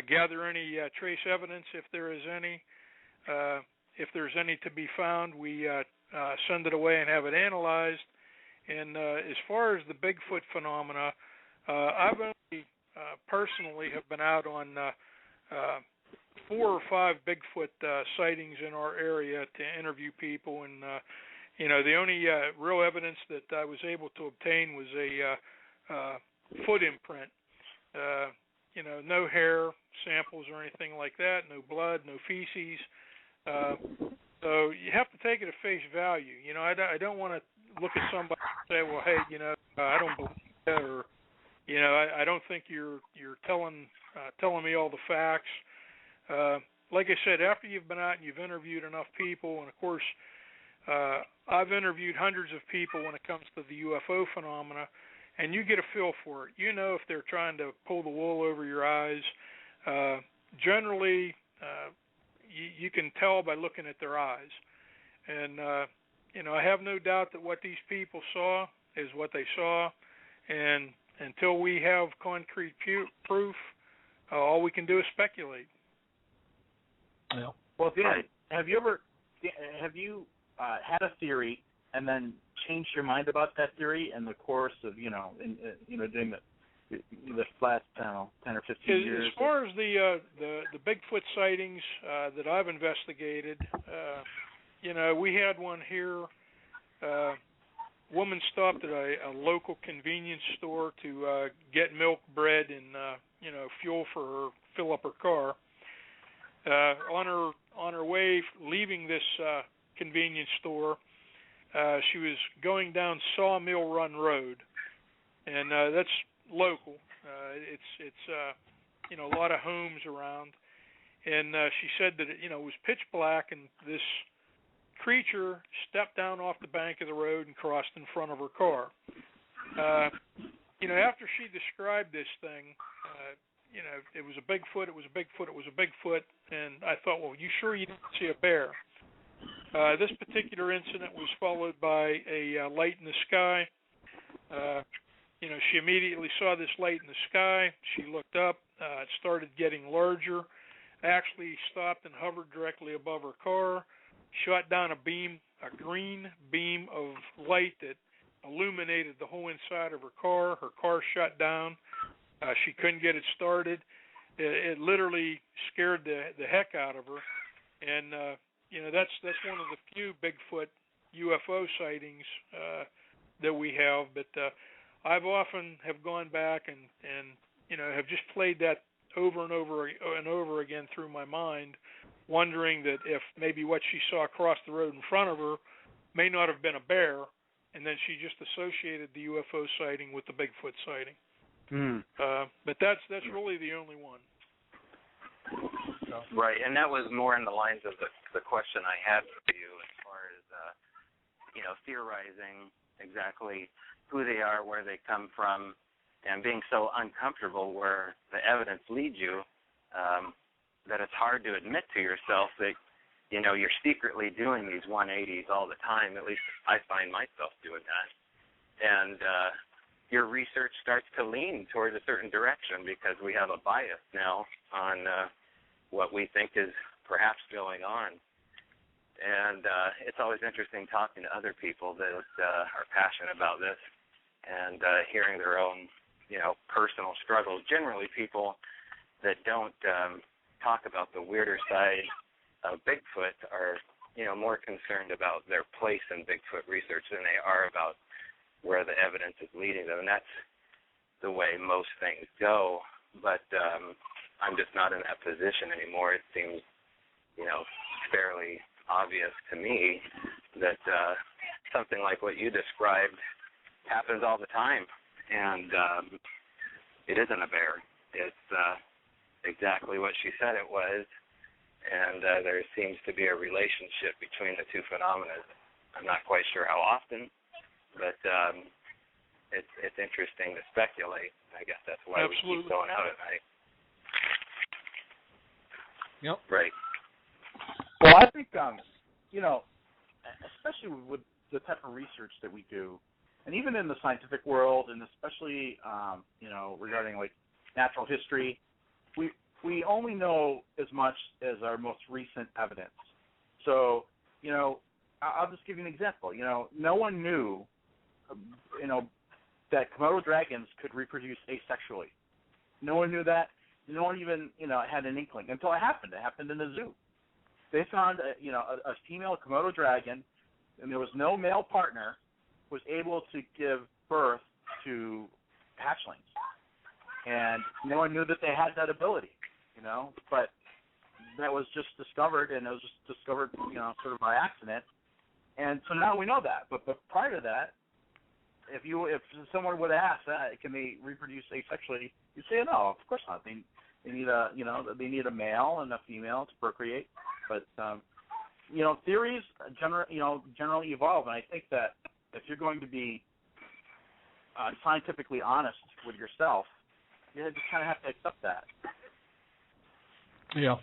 gather any trace evidence if there is any. If there's any to be found, we send it away and have it analyzed. And as far as the Bigfoot phenomena, I've only personally have been out on 4 or 5 Bigfoot sightings in our area to interview people, and the only real evidence that I was able to obtain was a foot imprint. No hair samples or anything like that, no blood, no feces. So you have to take it at face value. I don't want to look at somebody and say, well, hey, I don't believe that, or I don't think you're telling me all the facts. Like I said, after you've been out and you've interviewed enough people, and of course, I've interviewed hundreds of people when it comes to the UFO phenomena, and you get a feel for it. If they're trying to pull the wool over your eyes. Generally, you can tell by looking at their eyes. And, I have no doubt that what these people saw is what they saw, and until we have concrete proof, all we can do is speculate. Yeah. Well, Dan, have you had a theory and then changed your mind about that theory in the course of doing the last 10 or 15 years? As far as the Bigfoot sightings that I've investigated, we had one here. Woman stopped at a local convenience store to get milk, bread, and fuel for fill up her car. On her way leaving this convenience store, she was going down Sawmill Run Road, and that's local. It's a lot of homes around, and she said that it was pitch black, and this creature stepped down off the bank of the road and crossed in front of her car. After she described this thing, it was a Bigfoot, it was a Bigfoot, it was a Bigfoot, and I thought, well, you sure you didn't see a bear? This particular incident was followed by a light in the sky. She immediately saw this light in the sky. She looked up. It started getting larger. Actually stopped and hovered directly above her car. Shot down a green beam of light that illuminated the whole inside of her car. Her car shut down. She couldn't get it started. It literally scared the heck out of her. And that's one of the few Bigfoot UFO sightings that we have. But I've often have gone back and have just played that over and over and over again through my mind, wondering that if maybe what she saw across the road in front of her may not have been a bear, and then she just associated the UFO sighting with the Bigfoot sighting. But that's really the only one. Right, and that was more in the lines of the question I had for you as far as theorizing exactly who they are, where they come from, and being so uncomfortable where the evidence leads you that it's hard to admit to yourself that you're secretly doing these 180s all the time. At least I find myself doing that, and your research starts to lean towards a certain direction because we have a bias now on what we think is perhaps going on. And it's always interesting talking to other people that are passionate about this and hearing their own, personal struggles. Generally, people that don't talk about the weirder side of Bigfoot are, more concerned about their place in Bigfoot research than they are about where the evidence is leading them. And that's the way most things go. But I'm just not in that position anymore. It seems, fairly obvious to me that something like what you described happens all the time, and it isn't a bear. It's exactly what she said it was, and there seems to be a relationship between the two phenomena. I'm not quite sure how often, but it's interesting to speculate. I guess that's why we keep going out at night. Yep. Right. Well, I think, especially with the type of research that we do, and even in the scientific world, and especially, regarding like natural history, we only know as much as our most recent evidence. So, I'll just give you an example. No one knew, that Komodo dragons could reproduce asexually. No one knew that. No one even, had an inkling until it happened. It happened in the zoo. They found, a female Komodo dragon, and there was no male partner, was able to give birth to hatchlings. And no one knew that they had that ability, but that was just discovered, and it was just discovered, sort of by accident. And so now we know that. But prior to that, if someone would ask that, can they reproduce asexually, you'd say no, of course not. They need a male and a female to procreate. But theories generally evolve, and I think that if you're going to be scientifically honest with yourself, you just kind of have to accept that. Yeah.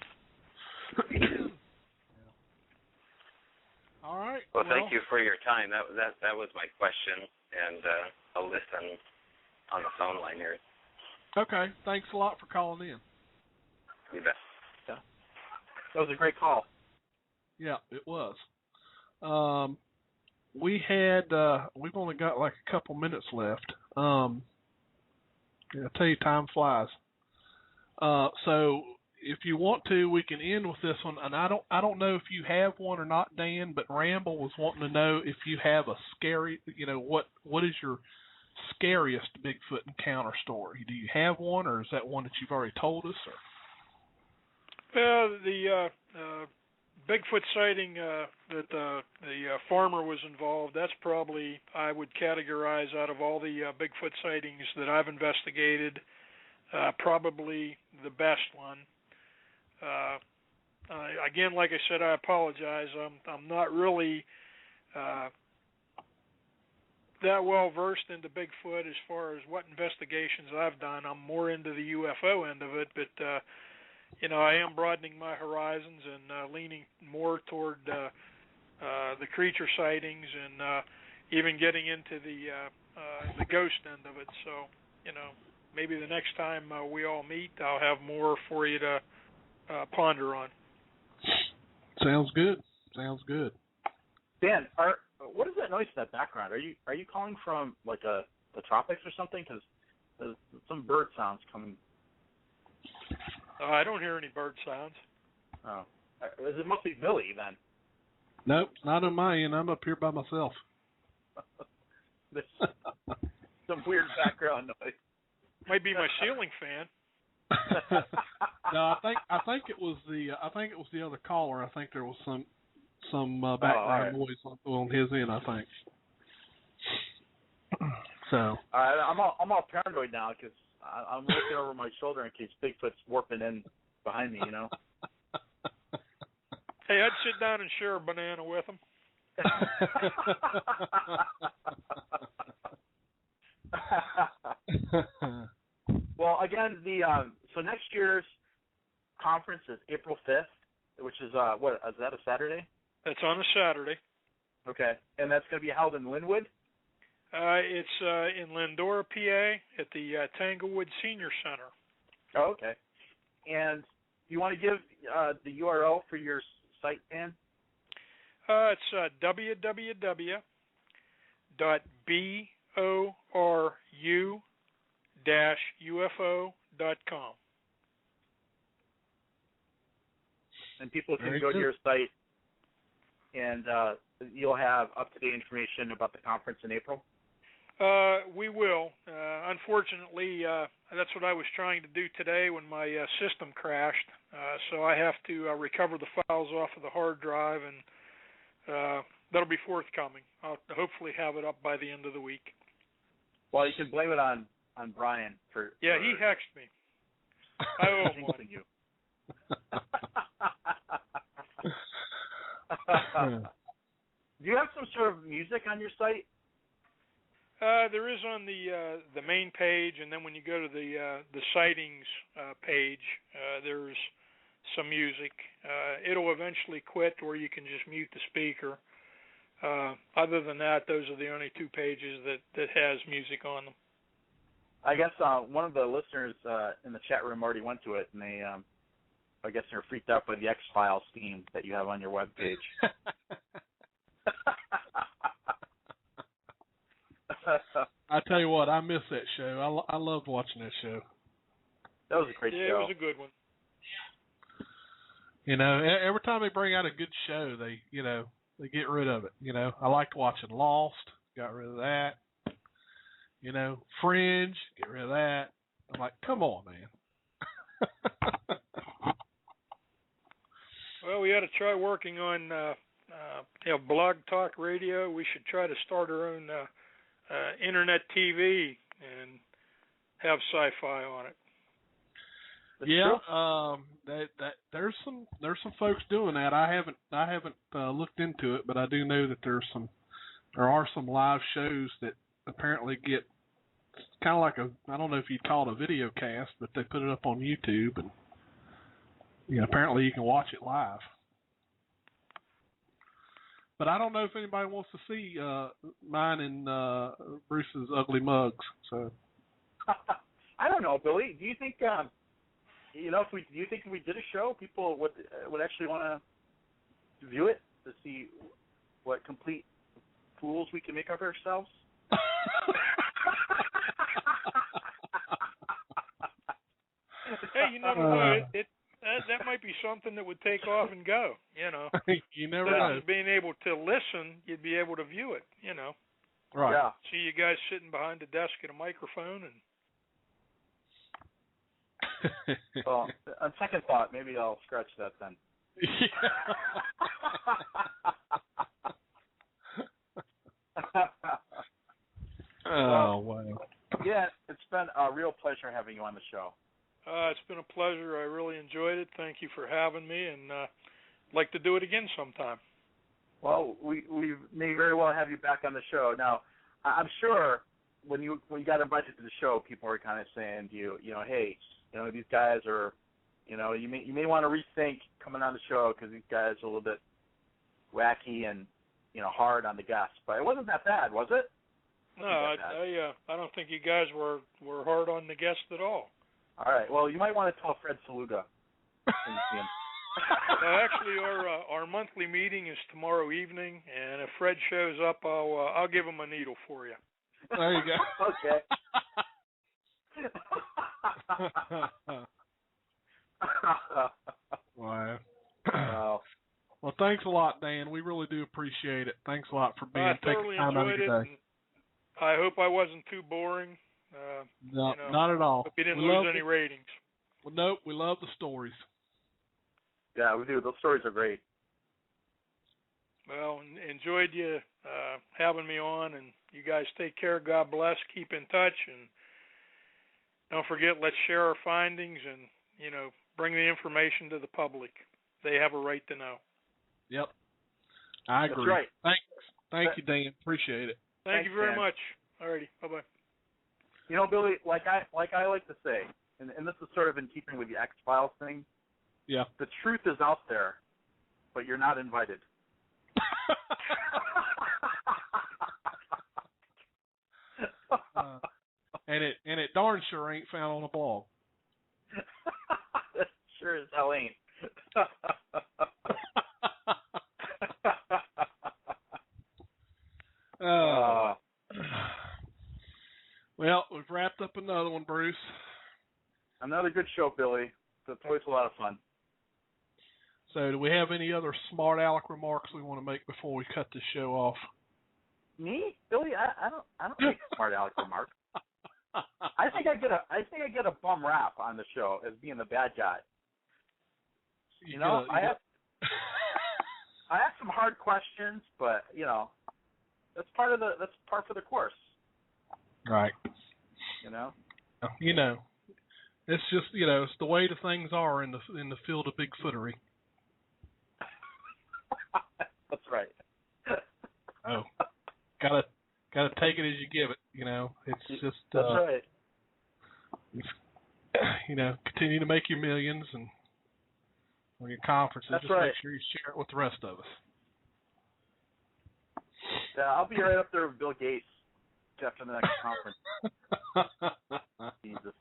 All right. Well, thank you for your time. That was my question, and I'll listen on the phone line here. Okay. Thanks a lot for calling in. You bet. Yeah. That was a great call. Yeah, it was. We've only got like a couple minutes left. I tell you, time flies. So if you want to, we can end with this one. And I don't know if you have one or not, Dan, but Ramble was wanting to know if you have a scary, what is your scariest Bigfoot encounter story? Do you have one, or is that one that you've already told us? Or? The Bigfoot sighting that the farmer was involved, that's probably, I would categorize out of all the Bigfoot sightings that I've investigated, probably the best one. Again, like I said, I apologize. I'm not really that well versed into Bigfoot as far as what investigations I've done. I'm more into the UFO end of it, but I am broadening my horizons and leaning more toward the creature sightings and even getting into the ghost end of it. So, maybe the next time we all meet, I'll have more for you to ponder on. Sounds good. Dan, what is that noise in that background? Are you calling from like the tropics or something? Because some bird sounds coming. I don't hear any bird sounds. Oh, it must be Billy then. Nope, not on my end. I'm up here by myself. There's some weird background noise. Might be my ceiling fan. No, I think it was the other caller. I think there was some background noise on his end, I think. So. I'm all paranoid now because I'm looking over my shoulder in case Bigfoot's warping in behind me. Hey, I'd sit down and share a banana with him. Well, again, so next year's conference is April 5th, which is what is that, a Saturday? That's on a Saturday. Okay, and that's going to be held in Linwood. It's in Lindora, PA, at the Tanglewood Senior Center. Oh, okay. And do you want to give the URL for your site, Dan? It's www.boru-ufo.com. And people can go to your site, and you'll have up-to-date information about the conference in April? We will. Unfortunately, that's what I was trying to do today when my system crashed. So I have to recover the files off of the hard drive, and that'll be forthcoming. I'll hopefully have it up by the end of the week. Well, you can blame it on Brian for. Yeah, he hexed me. I owe him one. You. Do you have some sort of music on your site? There is on the main page, and then when you go to the sightings page, there's some music. It'll eventually quit, or you can just mute the speaker. Other than that, those are the only two pages that has music on them. I guess one of the listeners in the chat room already went to it, and they, I guess they're freaked out by the X-Files theme that you have on your webpage. I tell you what, I miss that show. I loved watching that show. That was a great show. Yeah, it was a good one. Every time they bring out a good show, they get rid of it. I liked watching Lost, got rid of that. Fringe, get rid of that. I'm like, come on, man. Well, we ought to try working on Blog Talk Radio. We should try to start our own internet TV and have sci-fi on it. There's some folks doing that. I haven't looked into it, but I do know that there are some live shows that apparently get kind of like I don't know if you'd call it a video cast, but they put it up on YouTube, and apparently you can watch it live. But I don't know if anybody wants to see mine and Bruce's ugly mugs. So I don't know, Billy. Do you think if we did a show, people would actually want to view it to see what complete fools we can make of ourselves? Hey, you never know. That might be something that would take off and go, You never know. Just being able to listen, you'd be able to view it, Right. Yeah. See you guys sitting behind a desk at a microphone. Well, on second thought, maybe I'll scratch that then. Oh, wow. Yeah, it's been a real pleasure having you on the show. It's been a pleasure. I really enjoyed it. Thank you for having me, and I'd like to do it again sometime. Well, we may very well have you back on the show. Now, I'm sure when you got invited to the show, people were kind of saying to you, hey, these guys are, you may want to rethink coming on the show because these guys are a little bit wacky and, hard on the guests. But it wasn't that bad, was it? No, I don't think you guys were hard on the guests at all. All right. Well, you might want to tell Fred Saluga. Actually, our monthly meeting is tomorrow evening, and if Fred shows up, I'll give him a needle for you. There you go. Okay. Wow. Wow. Well, thanks a lot, Dan. We really do appreciate it. Thanks a lot for taking time out of your day. I hope I wasn't too boring. No, not at all. Hope you didn't lose any ratings. Well, nope, we love the stories. Yeah, we do. Those stories are great. Well, enjoyed you having me on, and you guys take care. God bless. Keep in touch, and don't forget, let's share our findings and, bring the information to the public. They have a right to know. Yep. I agree. That's right. Thanks. Thank you, Dan. Appreciate it. Thank you very much. Alrighty. Bye-bye. Billy, like I like to say, and this is sort of in keeping with the X-Files thing. Yeah. The truth is out there, but you're not invited. And it darn sure ain't found on a blog. That sure as hell ain't. Well, we've wrapped up another one, Bruce. Another good show, Billy. It's always a lot of fun. So, do we have any other smart aleck remarks we want to make before we cut this show off? Me, Billy? I don't make smart aleck remarks. I think I get a bum rap on the show as being the bad guy. I have some hard questions, but that's part of the course. Right. It's just it's the way the things are in the field of Bigfootery. That's right. Oh, gotta take it as you give it. It's just that's right. Continue to make your millions, and on your conferences, that's just right. Make sure you share it with the rest of us. Yeah, I'll be right up there with Bill Gates after the next conference. Jesus.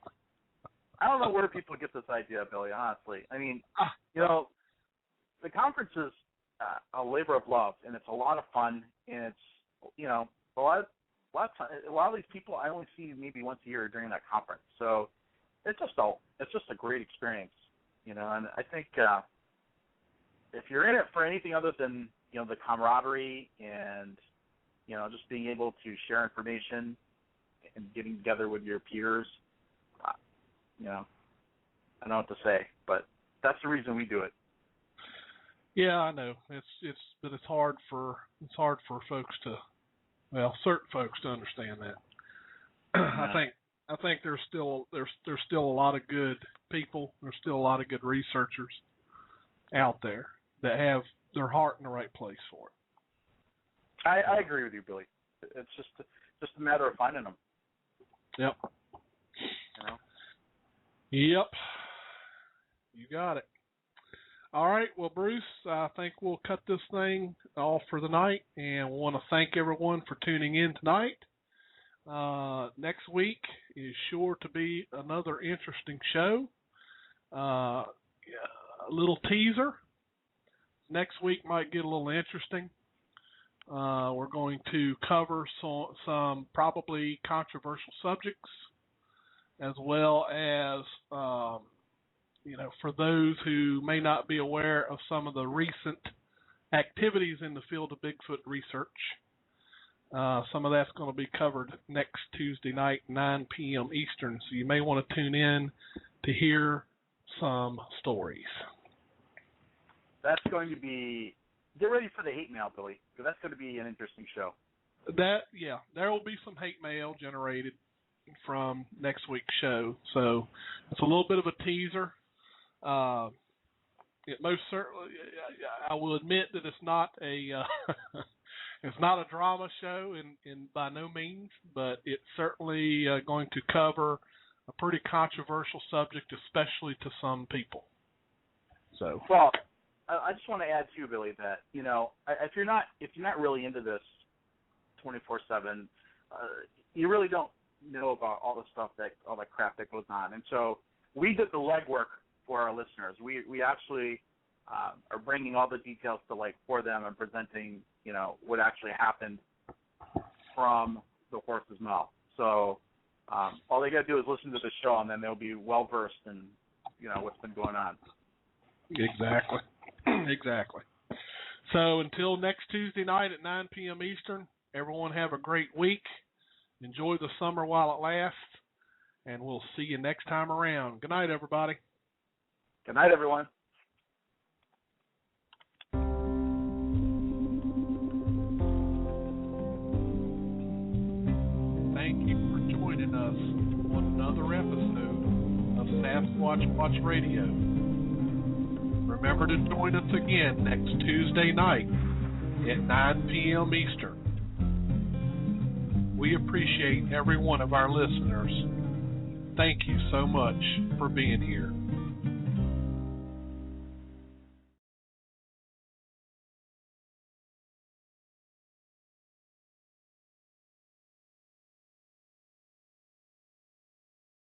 I don't know where people get this idea, Billy, honestly. I mean, the conference is a labor of love, and it's a lot of fun, and it's, a lot of these people I only see maybe once a year during that conference. So it's just a great experience, and I think if you're in it for anything other than, the camaraderie and, just being able to share information and getting together with your peers, I don't know what to say, but that's the reason we do it. Yeah, I know. But it's hard for folks to, certain folks to understand that. Yeah. I think there's still a lot of good people. There's still a lot of good researchers out there that have their heart in the right place for it. I agree with you, Billy. It's just a matter of finding them. Yep. Yep. You got it. All right. Well, Bruce, I think we'll cut this thing off for the night, and we want to thank everyone for tuning in tonight. Next week is sure to be another interesting show. A little teaser. Next week might get a little interesting. We're going to cover some probably controversial subjects, as well as, for those who may not be aware of some of the recent activities in the field of Bigfoot research. Some of that's going to be covered next Tuesday night, 9 p.m. Eastern, so you may want to tune in to hear some stories. That's going to be... Get ready for the hate mail, Billy, because that's going to be an interesting show. There will be some hate mail generated from next week's show, so it's a little bit of a teaser. It most certainly, I will admit that it's not a it's not a drama show in by no means, but it's certainly going to cover a pretty controversial subject, especially to some people. So well. I just want to add too, Billy, that if you're not really into this 24/7, you really don't know about all the crap that goes on. And so we did the legwork for our listeners. We actually are bringing all the details to light for them and presenting what actually happened from the horse's mouth. So All they got to do is listen to the show, and then they'll be well versed in what's been going on. Exactly. Exactly. So until next Tuesday night at 9 p.m. Eastern, everyone have a great week. Enjoy the summer while it lasts, and we'll see you next time around. Good night, everybody. Good night, everyone. Thank you for joining us on another episode of Sasquatch Watch Radio. Remember to join us again next Tuesday night at 9 p.m. Eastern. We appreciate every one of our listeners. Thank you so much for being here.